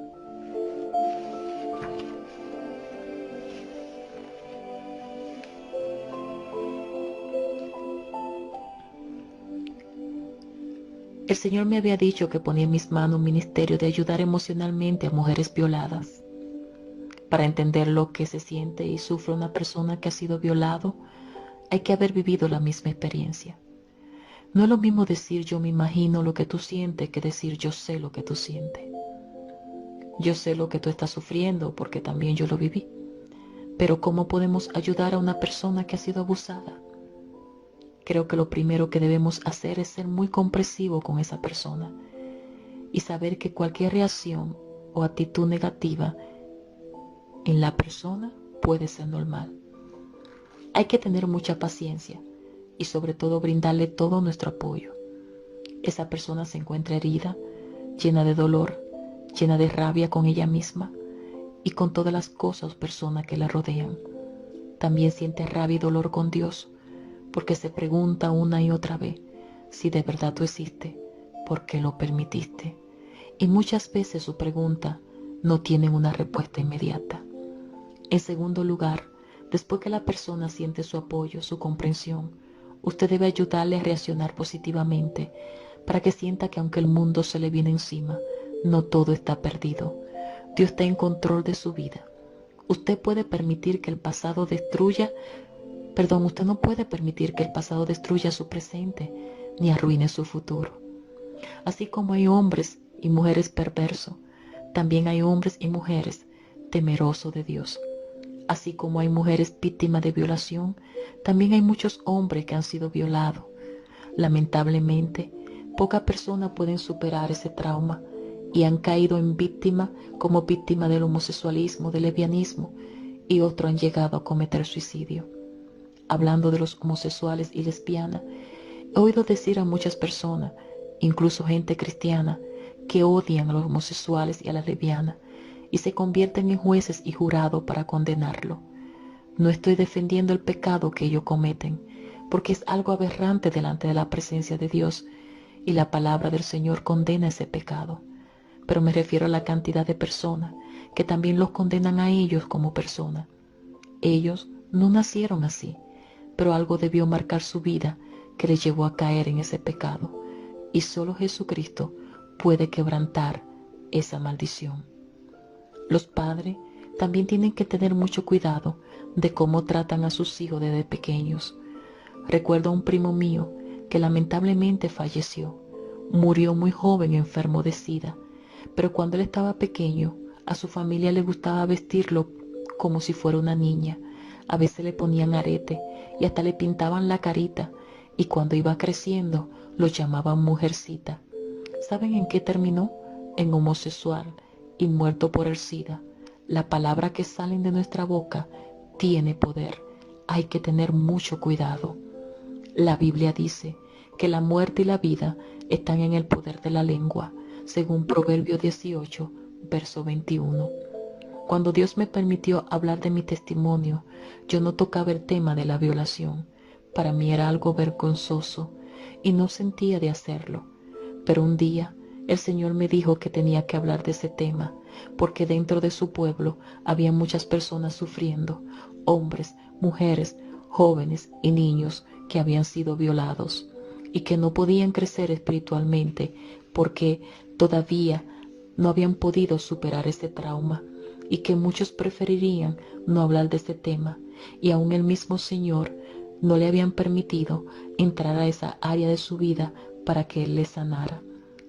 El Señor me había dicho que ponía en mis manos un ministerio de ayudar emocionalmente a mujeres violadas. Para entender lo que se siente y sufre una persona que ha sido violado, hay que haber vivido la misma experiencia. No es lo mismo decir yo me imagino lo que tú sientes que decir yo sé lo que tú sientes. Yo sé lo que tú estás sufriendo porque también yo lo viví. Pero ¿cómo podemos ayudar a una persona que ha sido abusada? Creo que lo primero que debemos hacer es ser muy comprensivo con esa persona y saber que cualquier reacción o actitud negativa en la persona puede ser normal. Hay que tener mucha paciencia y sobre todo brindarle todo nuestro apoyo. Esa persona se encuentra herida, llena de dolor, llena de rabia con ella misma y con todas las cosas o personas que la rodean. También siente rabia y dolor con Dios, porque se pregunta una y otra vez si de verdad tú existes, por qué lo permitiste. Y muchas veces su pregunta no tiene una respuesta inmediata. En segundo lugar, después que la persona siente su apoyo, su comprensión, Usted debe ayudarle a reaccionar positivamente para que sienta que aunque el mundo se le viene encima, no todo está perdido. Dios está en control de su vida. Usted puede permitir que el pasado destruya, usted no puede permitir que el pasado destruya su presente ni arruine su futuro. Así como hay hombres y mujeres perversos, también hay hombres y mujeres temerosos de Dios. Así como hay mujeres víctimas de violación, también hay muchos hombres que han sido violados. Lamentablemente, pocas personas pueden superar ese trauma y han caído en víctima como víctima del homosexualismo, del lesbianismo, y otros han llegado a cometer suicidio. Hablando de los homosexuales y lesbianas, he oído decir a muchas personas, incluso gente cristiana, que odian a los homosexuales y a las lesbianas y se convierten en jueces y jurados para condenarlo. No estoy defendiendo el pecado que ellos cometen, porque es algo aberrante delante de la presencia de Dios y la palabra del Señor condena ese pecado. Pero me refiero a la cantidad de personas que también los condenan a ellos como personas. Ellos no nacieron así, pero algo debió marcar su vida que les llevó a caer en ese pecado, y solo Jesucristo puede quebrantar esa maldición. Los padres también tienen que tener mucho cuidado de cómo tratan a sus hijos desde pequeños. Recuerdo a un primo mío que lamentablemente falleció. Murió muy joven enfermo de SIDA, pero cuando él estaba pequeño, a su familia le gustaba vestirlo como si fuera una niña. A veces le ponían arete y hasta le pintaban la carita, y cuando iba creciendo lo llamaban mujercita. ¿Saben en qué terminó? En homosexual y muerto por el SIDA. La palabra que salen de nuestra boca tiene poder. Hay que tener mucho cuidado. La Biblia dice que la muerte y la vida están en el poder de la lengua, según Proverbios 18, verso 21. Cuando Dios me permitió hablar de mi testimonio, yo no tocaba el tema de la violación. Para mí era algo vergonzoso y no sentía de hacerlo. Pero un día el Señor me dijo que tenía que hablar de ese tema, porque dentro de su pueblo había muchas personas sufriendo, hombres, mujeres, jóvenes y niños que habían sido violados y que no podían crecer espiritualmente porque todavía no habían podido superar ese trauma, y que muchos preferirían no hablar de ese tema, y aún el mismo Señor no le habían permitido entrar a esa área de su vida para que Él les sanara.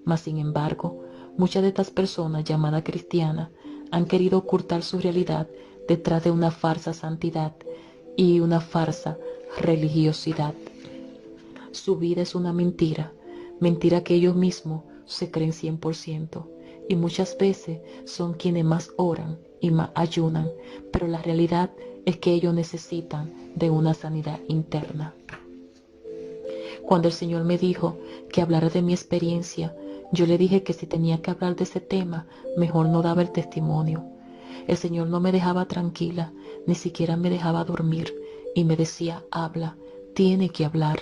Mas sin embargo, muchas de estas personas llamadas cristianas han querido ocultar su realidad detrás de una falsa santidad y una falsa religiosidad. Su vida es una mentira, mentira que ellos mismos se creen 100%, y muchas veces son quienes más oran y más ayunan, pero la realidad es que ellos necesitan de una sanidad interna. Cuando el Señor me dijo que hablara de mi experiencia, yo le dije que si tenía que hablar de ese tema, mejor no daba el testimonio. El Señor no me dejaba tranquila, ni siquiera me dejaba dormir, y me decía, habla, tiene que hablar.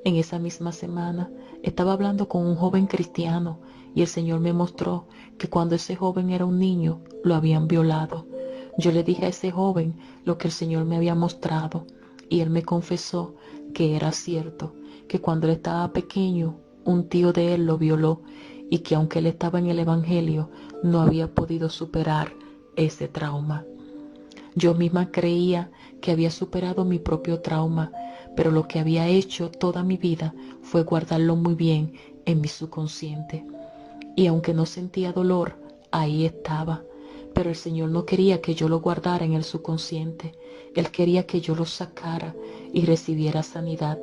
En esa misma semana estaba hablando con un joven cristiano y el Señor me mostró que cuando ese joven era un niño lo habían violado. Yo le dije a ese joven lo que el Señor me había mostrado y él me confesó que era cierto, que cuando él estaba pequeño un tío de él lo violó y que aunque él estaba en el Evangelio no había podido superar ese trauma. Yo misma creía que había superado mi propio trauma, pero lo que había hecho toda mi vida fue guardarlo muy bien en mi subconsciente. Y aunque no sentía dolor, ahí estaba. Pero el Señor no quería que yo lo guardara en el subconsciente. Él quería que yo lo sacara y recibiera sanidad,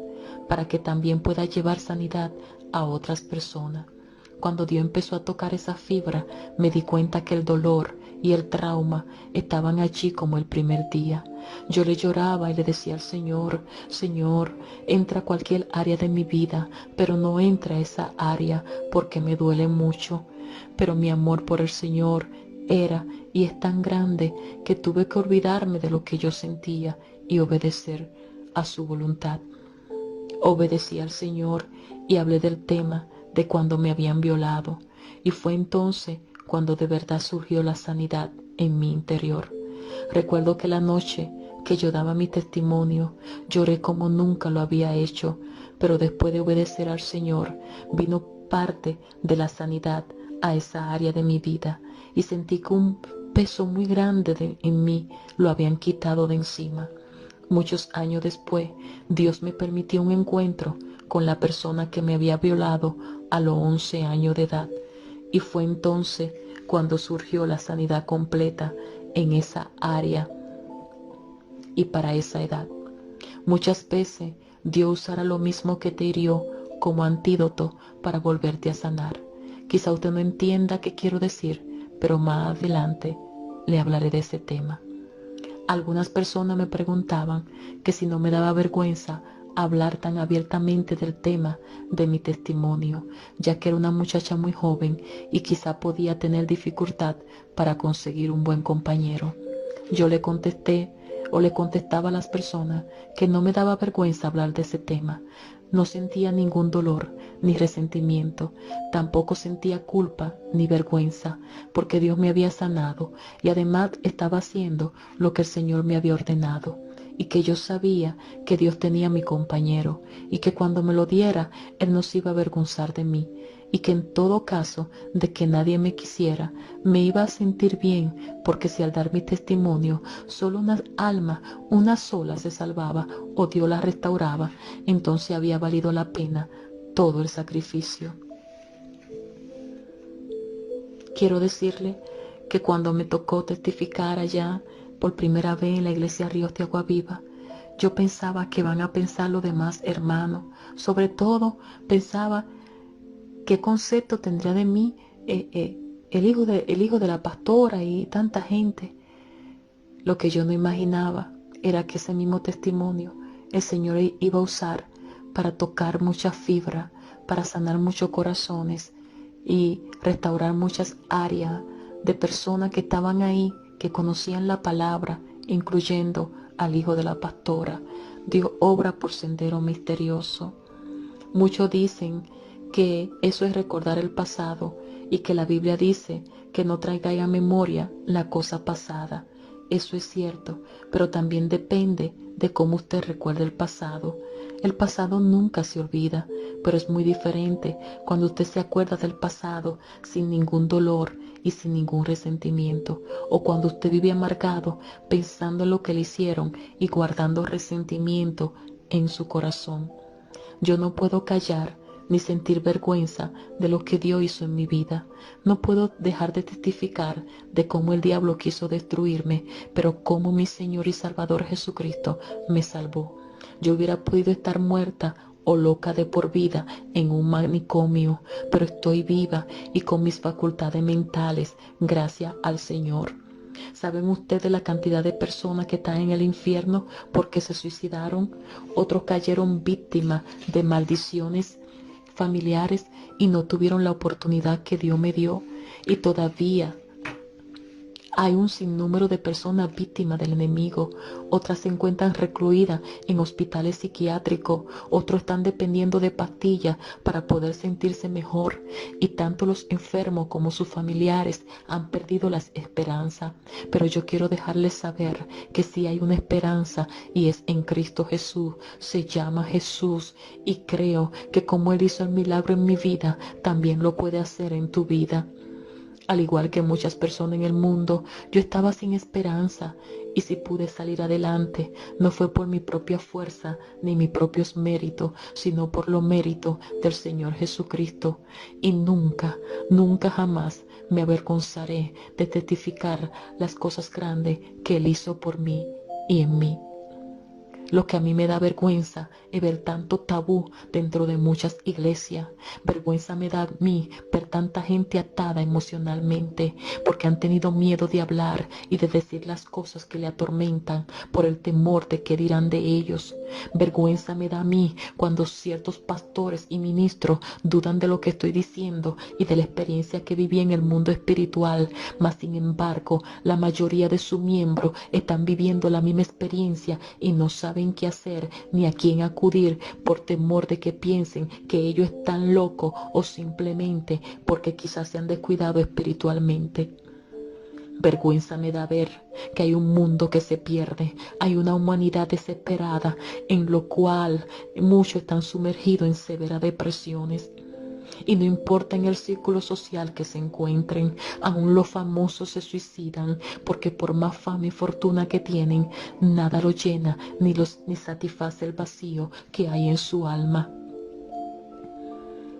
para que también pueda llevar sanidad a otras personas. Cuando Dios empezó a tocar esa fibra, me di cuenta que el dolor y el trauma estaban allí como el primer día. Yo le lloraba y le decía al Señor, Señor, entra a cualquier área de mi vida, pero no entra a esa área porque me duele mucho. Pero mi amor por el Señor era y es tan grande que tuve que olvidarme de lo que yo sentía y obedecer a su voluntad. Obedecí al Señor y hablé del tema de cuando me habían violado, y fue entonces cuando de verdad surgió la sanidad en mi interior. Recuerdo que la noche que yo daba mi testimonio, lloré como nunca lo había hecho, pero después de obedecer al Señor, vino parte de la sanidad a esa área de mi vida y sentí que un peso muy grande en mí lo habían quitado de encima. Muchos años después, Dios me permitió un encuentro con la persona que me había violado a los 11 años de edad. Y fue entonces cuando surgió la sanidad completa en esa área y para esa edad. Muchas veces Dios usará lo mismo que te hirió como antídoto para volverte a sanar. Quizá usted no entienda qué quiero decir, pero más adelante le hablaré de ese tema. Algunas personas me preguntaban que si no me daba vergüenza hablar tan abiertamente del tema de mi testimonio, ya que era una muchacha muy joven y quizá podía tener dificultad para conseguir un buen compañero. Yo le contesté o le contestaba a las personas que no me daba vergüenza hablar de ese tema. No sentía ningún dolor ni resentimiento, tampoco sentía culpa ni vergüenza, porque Dios me había sanado y además estaba haciendo lo que el Señor me había ordenado, y que yo sabía que Dios tenía a mi compañero y que cuando me lo diera, Él no se iba a avergonzar de mí, y que en todo caso de que nadie me quisiera, me iba a sentir bien, porque si al dar mi testimonio solo una alma, una sola se salvaba o Dios la restauraba, entonces había valido la pena todo el sacrificio. Quiero decirle que cuando me tocó testificar allá por primera vez en la iglesia Ríos de Agua Viva, yo pensaba que van a pensar los demás hermanos. Sobre todo pensaba qué concepto tendría de mí el hijo de la pastora y tanta gente. Lo que yo no imaginaba era que ese mismo testimonio el Señor iba a usar para tocar muchas fibras, para sanar muchos corazones y restaurar muchas áreas de personas que estaban ahí, que conocían la palabra, incluyendo al hijo de la pastora. Dios obra por sendero misterioso. Muchos dicen que eso es recordar el pasado y que la Biblia dice que no traigáis a memoria la cosa pasada. Eso es cierto, pero también depende de cómo usted recuerde el pasado. El pasado nunca se olvida, pero es muy diferente cuando usted se acuerda del pasado sin ningún dolor y sin ningún resentimiento, o cuando usted vive amargado pensando en lo que le hicieron y guardando resentimiento en su corazón. Yo no puedo callar ni sentir vergüenza de lo que Dios hizo en mi vida. No puedo dejar de testificar de cómo el diablo quiso destruirme, pero cómo mi Señor y Salvador Jesucristo me salvó. Yo hubiera podido estar muerta o loca de por vida en un manicomio, pero estoy viva y con mis facultades mentales, gracias al Señor. ¿Saben ustedes la cantidad de personas que están en el infierno porque se suicidaron? Otros cayeron víctimas de maldiciones familiares y no tuvieron la oportunidad que Dios me dio. Y todavía hay un sinnúmero de personas víctimas del enemigo. Otras se encuentran recluidas en hospitales psiquiátricos. Otros están dependiendo de pastillas para poder sentirse mejor. Y tanto los enfermos como sus familiares han perdido la esperanza. Pero yo quiero dejarles saber que sí hay una esperanza y es en Cristo Jesús. Se llama Jesús y creo que como Él hizo el milagro en mi vida, también lo puede hacer en tu vida. Al igual que muchas personas en el mundo, yo estaba sin esperanza y si pude salir adelante, no fue por mi propia fuerza ni mis propios méritos, sino por los méritos del Señor Jesucristo. Y nunca, nunca jamás me avergonzaré de testificar las cosas grandes que Él hizo por mí y en mí. Lo que a mí me da vergüenza es ver tanto tabú dentro de muchas iglesias. Vergüenza me da a mí ver tanta gente atada emocionalmente porque han tenido miedo de hablar y de decir las cosas que le atormentan por el temor de qué dirán de ellos. Vergüenza me da a mí cuando ciertos pastores y ministros dudan de lo que estoy diciendo y de la experiencia que viví en el mundo espiritual, mas sin embargo la mayoría de sus miembros están viviendo la misma experiencia y no saben qué hacer ni a quién acudir por temor de que piensen que ellos están locos o simplemente porque quizás se han descuidado espiritualmente. Vergüenza me da ver que hay un mundo que se pierde, hay una humanidad desesperada en lo cual muchos están sumergidos en severas depresiones. Y no importa en el círculo social que se encuentren, aún los famosos se suicidan porque por más fama y fortuna que tienen, nada los llena ni satisface el vacío que hay en su alma.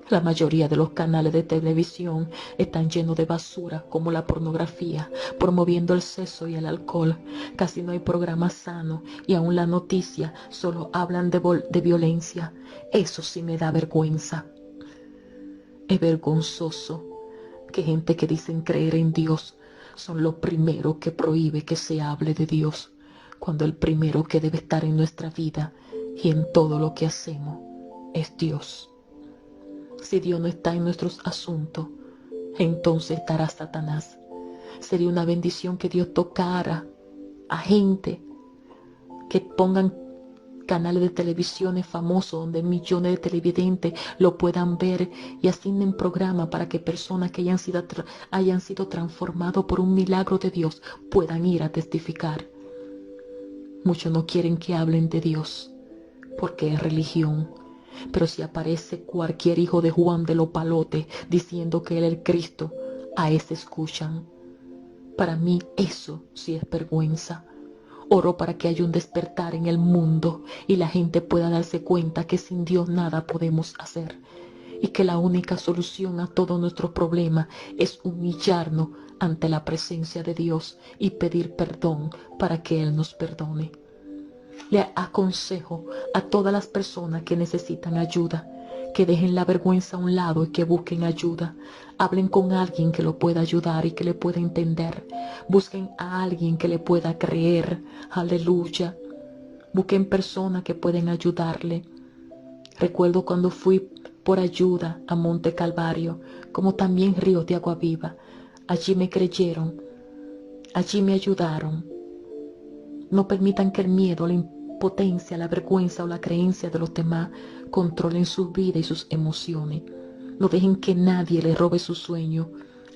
La mayoría de los canales de televisión están llenos de basura como la pornografía, promoviendo el sexo y el alcohol. Casi no hay programas sanos y aún las noticias solo hablan de violencia. Eso sí me da vergüenza. Es vergonzoso que gente que dicen creer en Dios son los primeros que prohíbe que se hable de Dios, cuando el primero que debe estar en nuestra vida y en todo lo que hacemos es Dios. Si Dios no está en nuestros asuntos, entonces estará Satanás. Sería una bendición que Dios tocara a gente que pongan canales de televisiones famosos donde millones de televidentes lo puedan ver y asignen programas para que personas que hayan sido transformados por un milagro de Dios puedan ir a testificar. Muchos no quieren que hablen de Dios porque es religión. Pero si aparece cualquier hijo de Juan de los Palotes diciendo que él es el Cristo, a ese escuchan. Para mí eso sí es vergüenza. Oro para que haya un despertar en el mundo y la gente pueda darse cuenta que sin Dios nada podemos hacer y que la única solución a todos nuestros problemas es humillarnos ante la presencia de Dios y pedir perdón para que Él nos perdone. Le aconsejo a todas las personas que necesitan ayuda que dejen la vergüenza a un lado y que busquen ayuda. Hablen con alguien que lo pueda ayudar y que le pueda entender. Busquen a alguien que le pueda creer. Aleluya. Busquen personas que pueden ayudarle. Recuerdo cuando fui por ayuda a Monte Calvario, como también Ríos de Agua Viva. Allí me creyeron. Allí me ayudaron. No permitan que el miedo, la impotencia, la vergüenza o la creencia de los demás controlen su vida y sus emociones. No dejen que nadie le robe su sueño.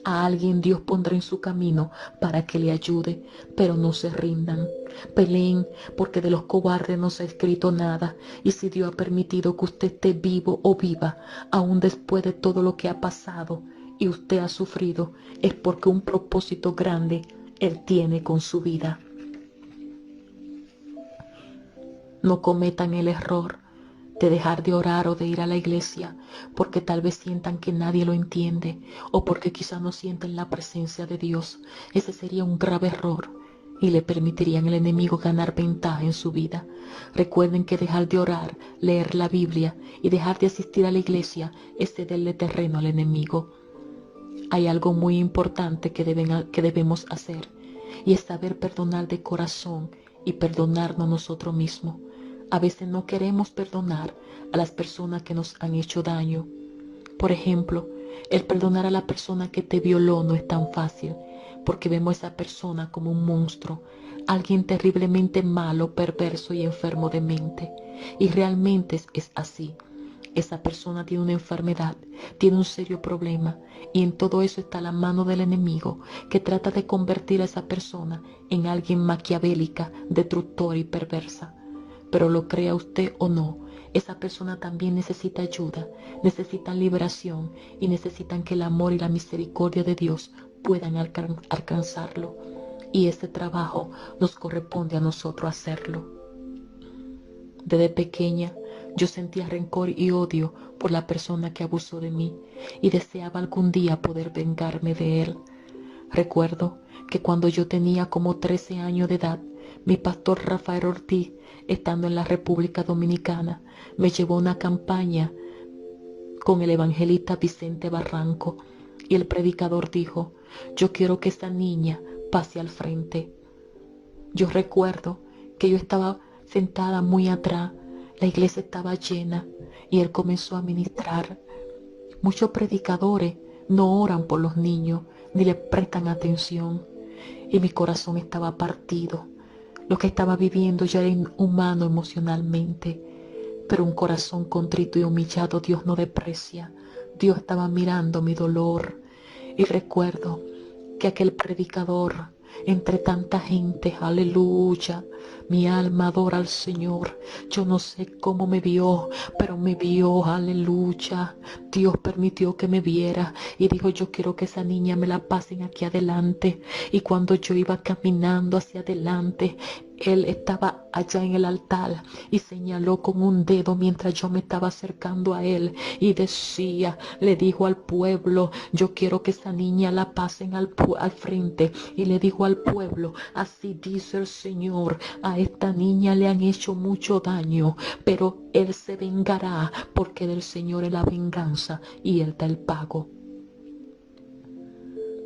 A alguien Dios pondrá en su camino para que le ayude, pero no se rindan. Peleen, porque de los cobardes no se ha escrito nada. Y si Dios ha permitido que usted esté vivo o viva, aún después de todo lo que ha pasado y usted ha sufrido, es porque un propósito grande Él tiene con su vida. No cometan el error de dejar de orar o de ir a la iglesia porque tal vez sientan que nadie lo entiende o porque quizá no sienten la presencia de Dios. Ese sería un grave error y le permitirían al enemigo ganar ventaja en su vida. Recuerden que dejar de orar, leer la Biblia y dejar de asistir a la iglesia es cederle terreno al enemigo. Hay algo muy importante que debemos hacer y es saber perdonar de corazón y perdonarnos nosotros mismos. A veces no queremos perdonar a las personas que nos han hecho daño. Por ejemplo, el perdonar a la persona que te violó no es tan fácil, porque vemos a esa persona como un monstruo, alguien terriblemente malo, perverso y enfermo de mente. Y realmente es así. Esa persona tiene una enfermedad, tiene un serio problema, y en todo eso está la mano del enemigo que trata de convertir a esa persona en alguien maquiavélica, destructora y perversa. Pero lo crea usted o no, esa persona también necesita ayuda, necesitan liberación y necesitan que el amor y la misericordia de Dios puedan alcanzarlo. Y ese trabajo nos corresponde a nosotros hacerlo. Desde pequeña yo sentía rencor y odio por la persona que abusó de mí y deseaba algún día poder vengarme de él. Recuerdo que cuando yo tenía como 13 años de edad, mi pastor Rafael Ortiz, estando en la República Dominicana, me llevó a una campaña con el evangelista Vicente Barranco y el predicador dijo: yo quiero que esa niña pase al frente. Yo recuerdo que yo estaba sentada muy atrás, la iglesia estaba llena y él comenzó a ministrar. Muchos predicadores no oran por los niños ni les prestan atención y mi corazón estaba partido. Lo que estaba viviendo ya era inhumano emocionalmente, pero un corazón contrito y humillado Dios no desprecia. Dios estaba mirando mi dolor y recuerdo que aquel predicador entre tanta gente, aleluya. Mi alma adora al Señor. Yo no sé cómo me vio, pero me vio, aleluya. Dios permitió que me viera y dijo, yo quiero que esa niña me la pasen aquí adelante. Y cuando yo iba caminando hacia adelante, él estaba allá en el altar y señaló con un dedo mientras yo me estaba acercando a él y decía, le dijo al pueblo, yo quiero que esa niña la pasen al frente. Y le dijo al pueblo, así dice el Señor, a esta niña le han hecho mucho daño, pero él se vengará porque del Señor es la venganza y él da el pago.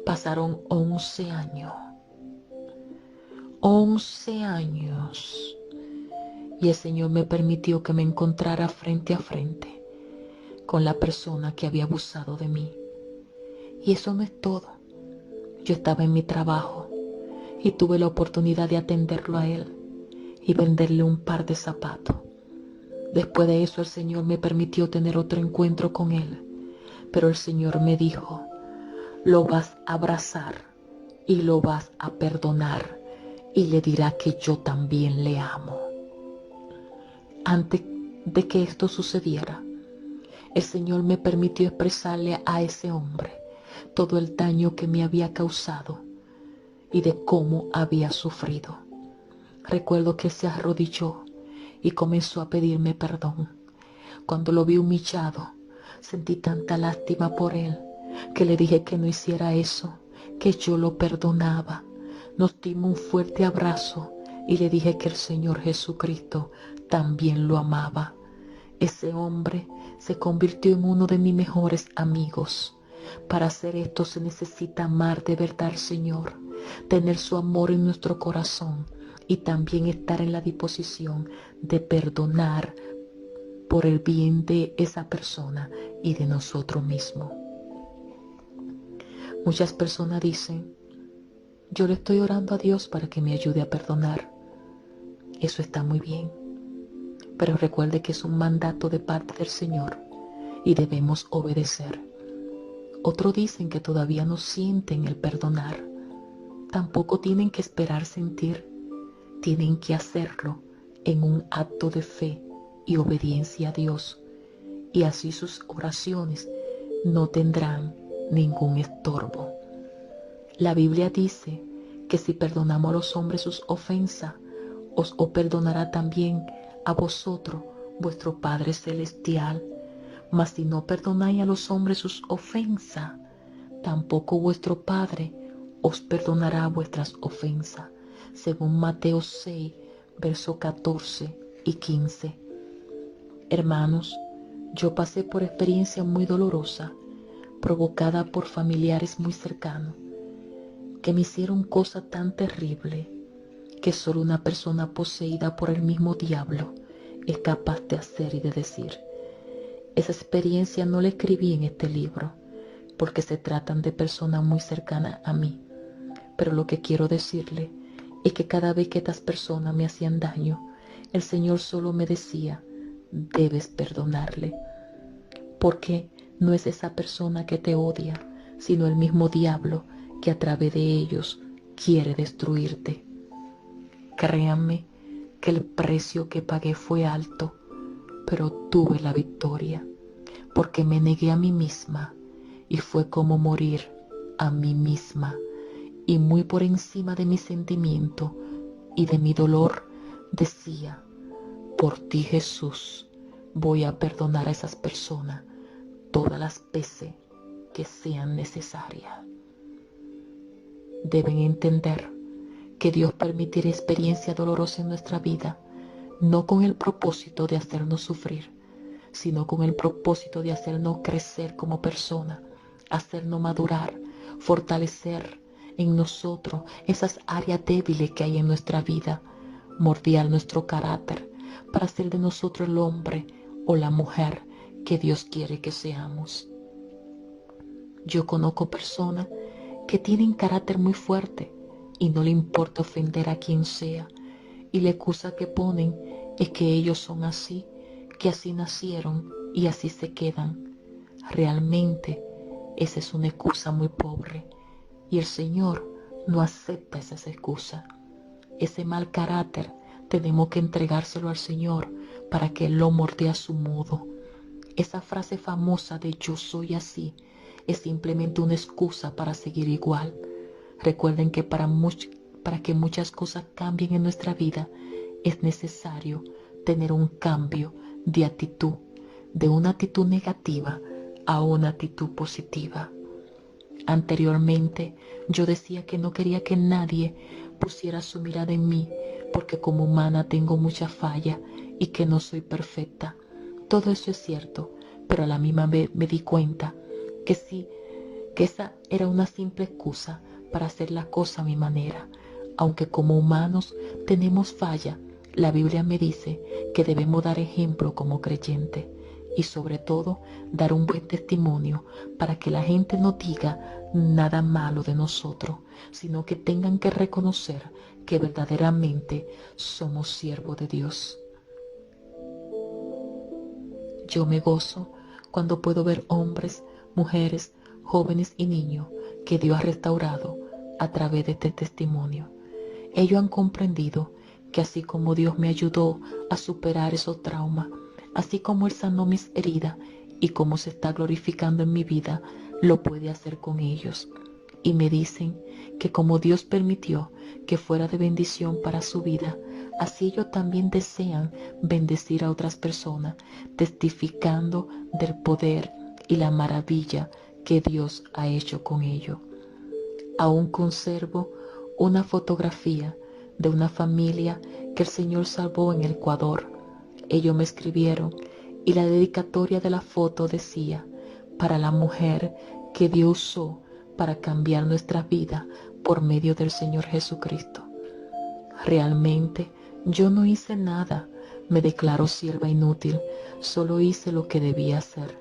Pasaron 11 años. 11 años. Y el Señor me permitió que me encontrara frente a frente con la persona que había abusado de mí. Y eso no es todo. Yo estaba en mi trabajo y tuve la oportunidad de atenderlo a él y venderle un par de zapatos. Después de eso el Señor me permitió tener otro encuentro con él. Pero el Señor me dijo, lo vas a abrazar y lo vas a perdonar y le dirá que yo también le amo. Antes de que esto sucediera, el Señor me permitió expresarle a ese hombre todo el daño que me había causado y de cómo había sufrido. Recuerdo que se arrodilló y comenzó a pedirme perdón. Cuando lo vi humillado, sentí tanta lástima por él que le dije que no hiciera eso, que yo lo perdonaba. Nos dimos un fuerte abrazo y le dije que el Señor Jesucristo también lo amaba. Ese hombre se convirtió en uno de mis mejores amigos. Para hacer esto se necesita amar de verdad al Señor, tener su amor en nuestro corazón y también estar en la disposición de perdonar por el bien de esa persona y de nosotros mismos. Muchas personas dicen, yo le estoy orando a Dios para que me ayude a perdonar. Eso está muy bien, pero recuerde que es un mandato de parte del Señor y debemos obedecer. Otros dicen que todavía no sienten el perdonar. Tampoco tienen que esperar sentir, tienen que hacerlo en un acto de fe y obediencia a Dios, y así sus oraciones no tendrán ningún estorbo. La Biblia dice que si perdonamos a los hombres sus ofensas, os perdonará también a vosotros vuestro Padre Celestial. Mas si no perdonáis a los hombres sus ofensas, tampoco vuestro Padre os perdonará vuestras ofensas, según Mateo 6, versos 14 y 15. Hermanos, yo pasé por experiencia muy dolorosa, provocada por familiares muy cercanos, que me hicieron cosas tan terribles que solo una persona poseída por el mismo diablo es capaz de hacer y de decir. Esa experiencia no la escribí en este libro, porque se tratan de personas muy cercanas a mí. Pero lo que quiero decirle es que cada vez que estas personas me hacían daño, el Señor solo me decía, debes perdonarle. Porque no es esa persona que te odia, sino el mismo diablo que a través de ellos quiere destruirte. Créanme que el precio que pagué fue alto, pero tuve la victoria, porque me negué a mí misma y fue como morir a mí misma, y muy por encima de mi sentimiento y de mi dolor decía, por ti Jesús voy a perdonar a esas personas todas las veces que sean necesarias. Deben entender que Dios permitirá experiencias dolorosas en nuestra vida, no con el propósito de hacernos sufrir, sino con el propósito de hacernos crecer como persona, hacernos madurar, fortalecer en nosotros esas áreas débiles que hay en nuestra vida, moldear nuestro carácter para hacer de nosotros el hombre o la mujer que Dios quiere que seamos. Yo conozco personas que tienen carácter muy fuerte y no le importa ofender a quien sea, y la excusa que ponen es que ellos son así, que así nacieron y así se quedan. Realmente esa es una excusa muy pobre Y el Señor no acepta esas excusas. Ese mal carácter tenemos que entregárselo al Señor para que Él lo moldee a su modo. Esa frase famosa de yo soy así es simplemente una excusa para seguir igual. Recuerden que para que muchas cosas cambien en nuestra vida es necesario tener un cambio de actitud, de una actitud negativa a una actitud positiva. Anteriormente yo decía que no quería que nadie pusiera su mirada en mí porque como humana tengo muchas fallas y que no soy perfecta. Todo eso es cierto, pero a la misma vez me di cuenta que sí, que esa era una simple excusa para hacer la cosa a mi manera. Aunque como humanos tenemos falla, la Biblia me dice que debemos dar ejemplo como creyentes y sobre todo dar un buen testimonio para que la gente no diga nada malo de nosotros, sino que tengan que reconocer que verdaderamente somos siervos de Dios. Yo me gozo cuando puedo ver hombres, mujeres, jóvenes y niños que Dios ha restaurado a través de este testimonio. Ellos han comprendido que así como Dios me ayudó a superar esos traumas, así como Él sanó mis heridas y como se está glorificando en mi vida, lo puede hacer con ellos. Y me dicen que como Dios permitió que fuera de bendición para su vida, así ellos también desean bendecir a otras personas, testificando del poder y la maravilla que Dios ha hecho con ellos. Aún conservo una fotografía de una familia que el Señor salvó en el Ecuador. Ellos me escribieron y la dedicatoria de la foto decía: para la mujer que Dios usó para cambiar nuestra vida por medio del Señor Jesucristo. Realmente yo no hice nada, me declaro sierva inútil, solo hice lo que debía hacer: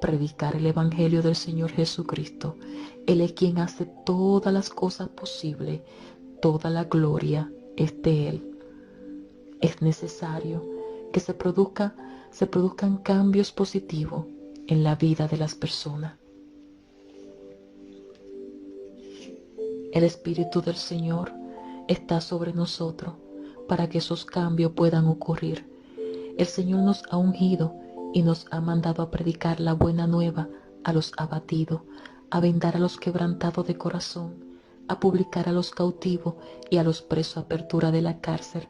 predicar el Evangelio del Señor Jesucristo. Él es quien hace todas las cosas posibles, toda la gloria es de Él. Es necesario que se produzcan cambios positivos en la vida de las personas. El Espíritu del Señor está sobre nosotros para que esos cambios puedan ocurrir. El Señor nos ha ungido y nos ha mandado a predicar la buena nueva a los abatidos, a vendar a los quebrantados de corazón, a publicar a los cautivos y a los presos apertura de la cárcel,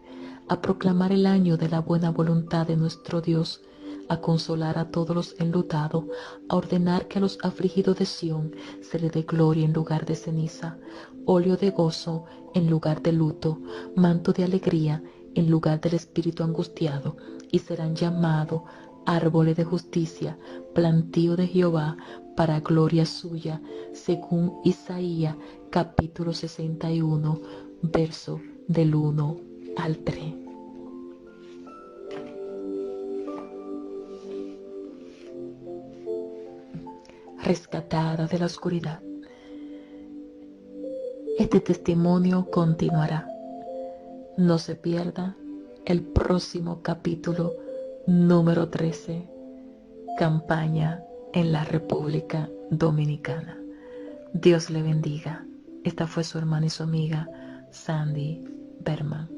a proclamar el año de la buena voluntad de nuestro Dios, a consolar a todos los enlutados, a ordenar que a los afligidos de Sión se le dé gloria en lugar de ceniza, óleo de gozo en lugar de luto, manto de alegría en lugar del espíritu angustiado, y serán llamados árboles de justicia, plantío de Jehová, para gloria suya, según Isaías capítulo 61, verso del 1 al 3. Rescatada de la oscuridad. Este testimonio continuará. No se pierda el próximo capítulo número 13, campaña en la República Dominicana. Dios le bendiga. Esta fue su hermana y su amiga Sandy Berman.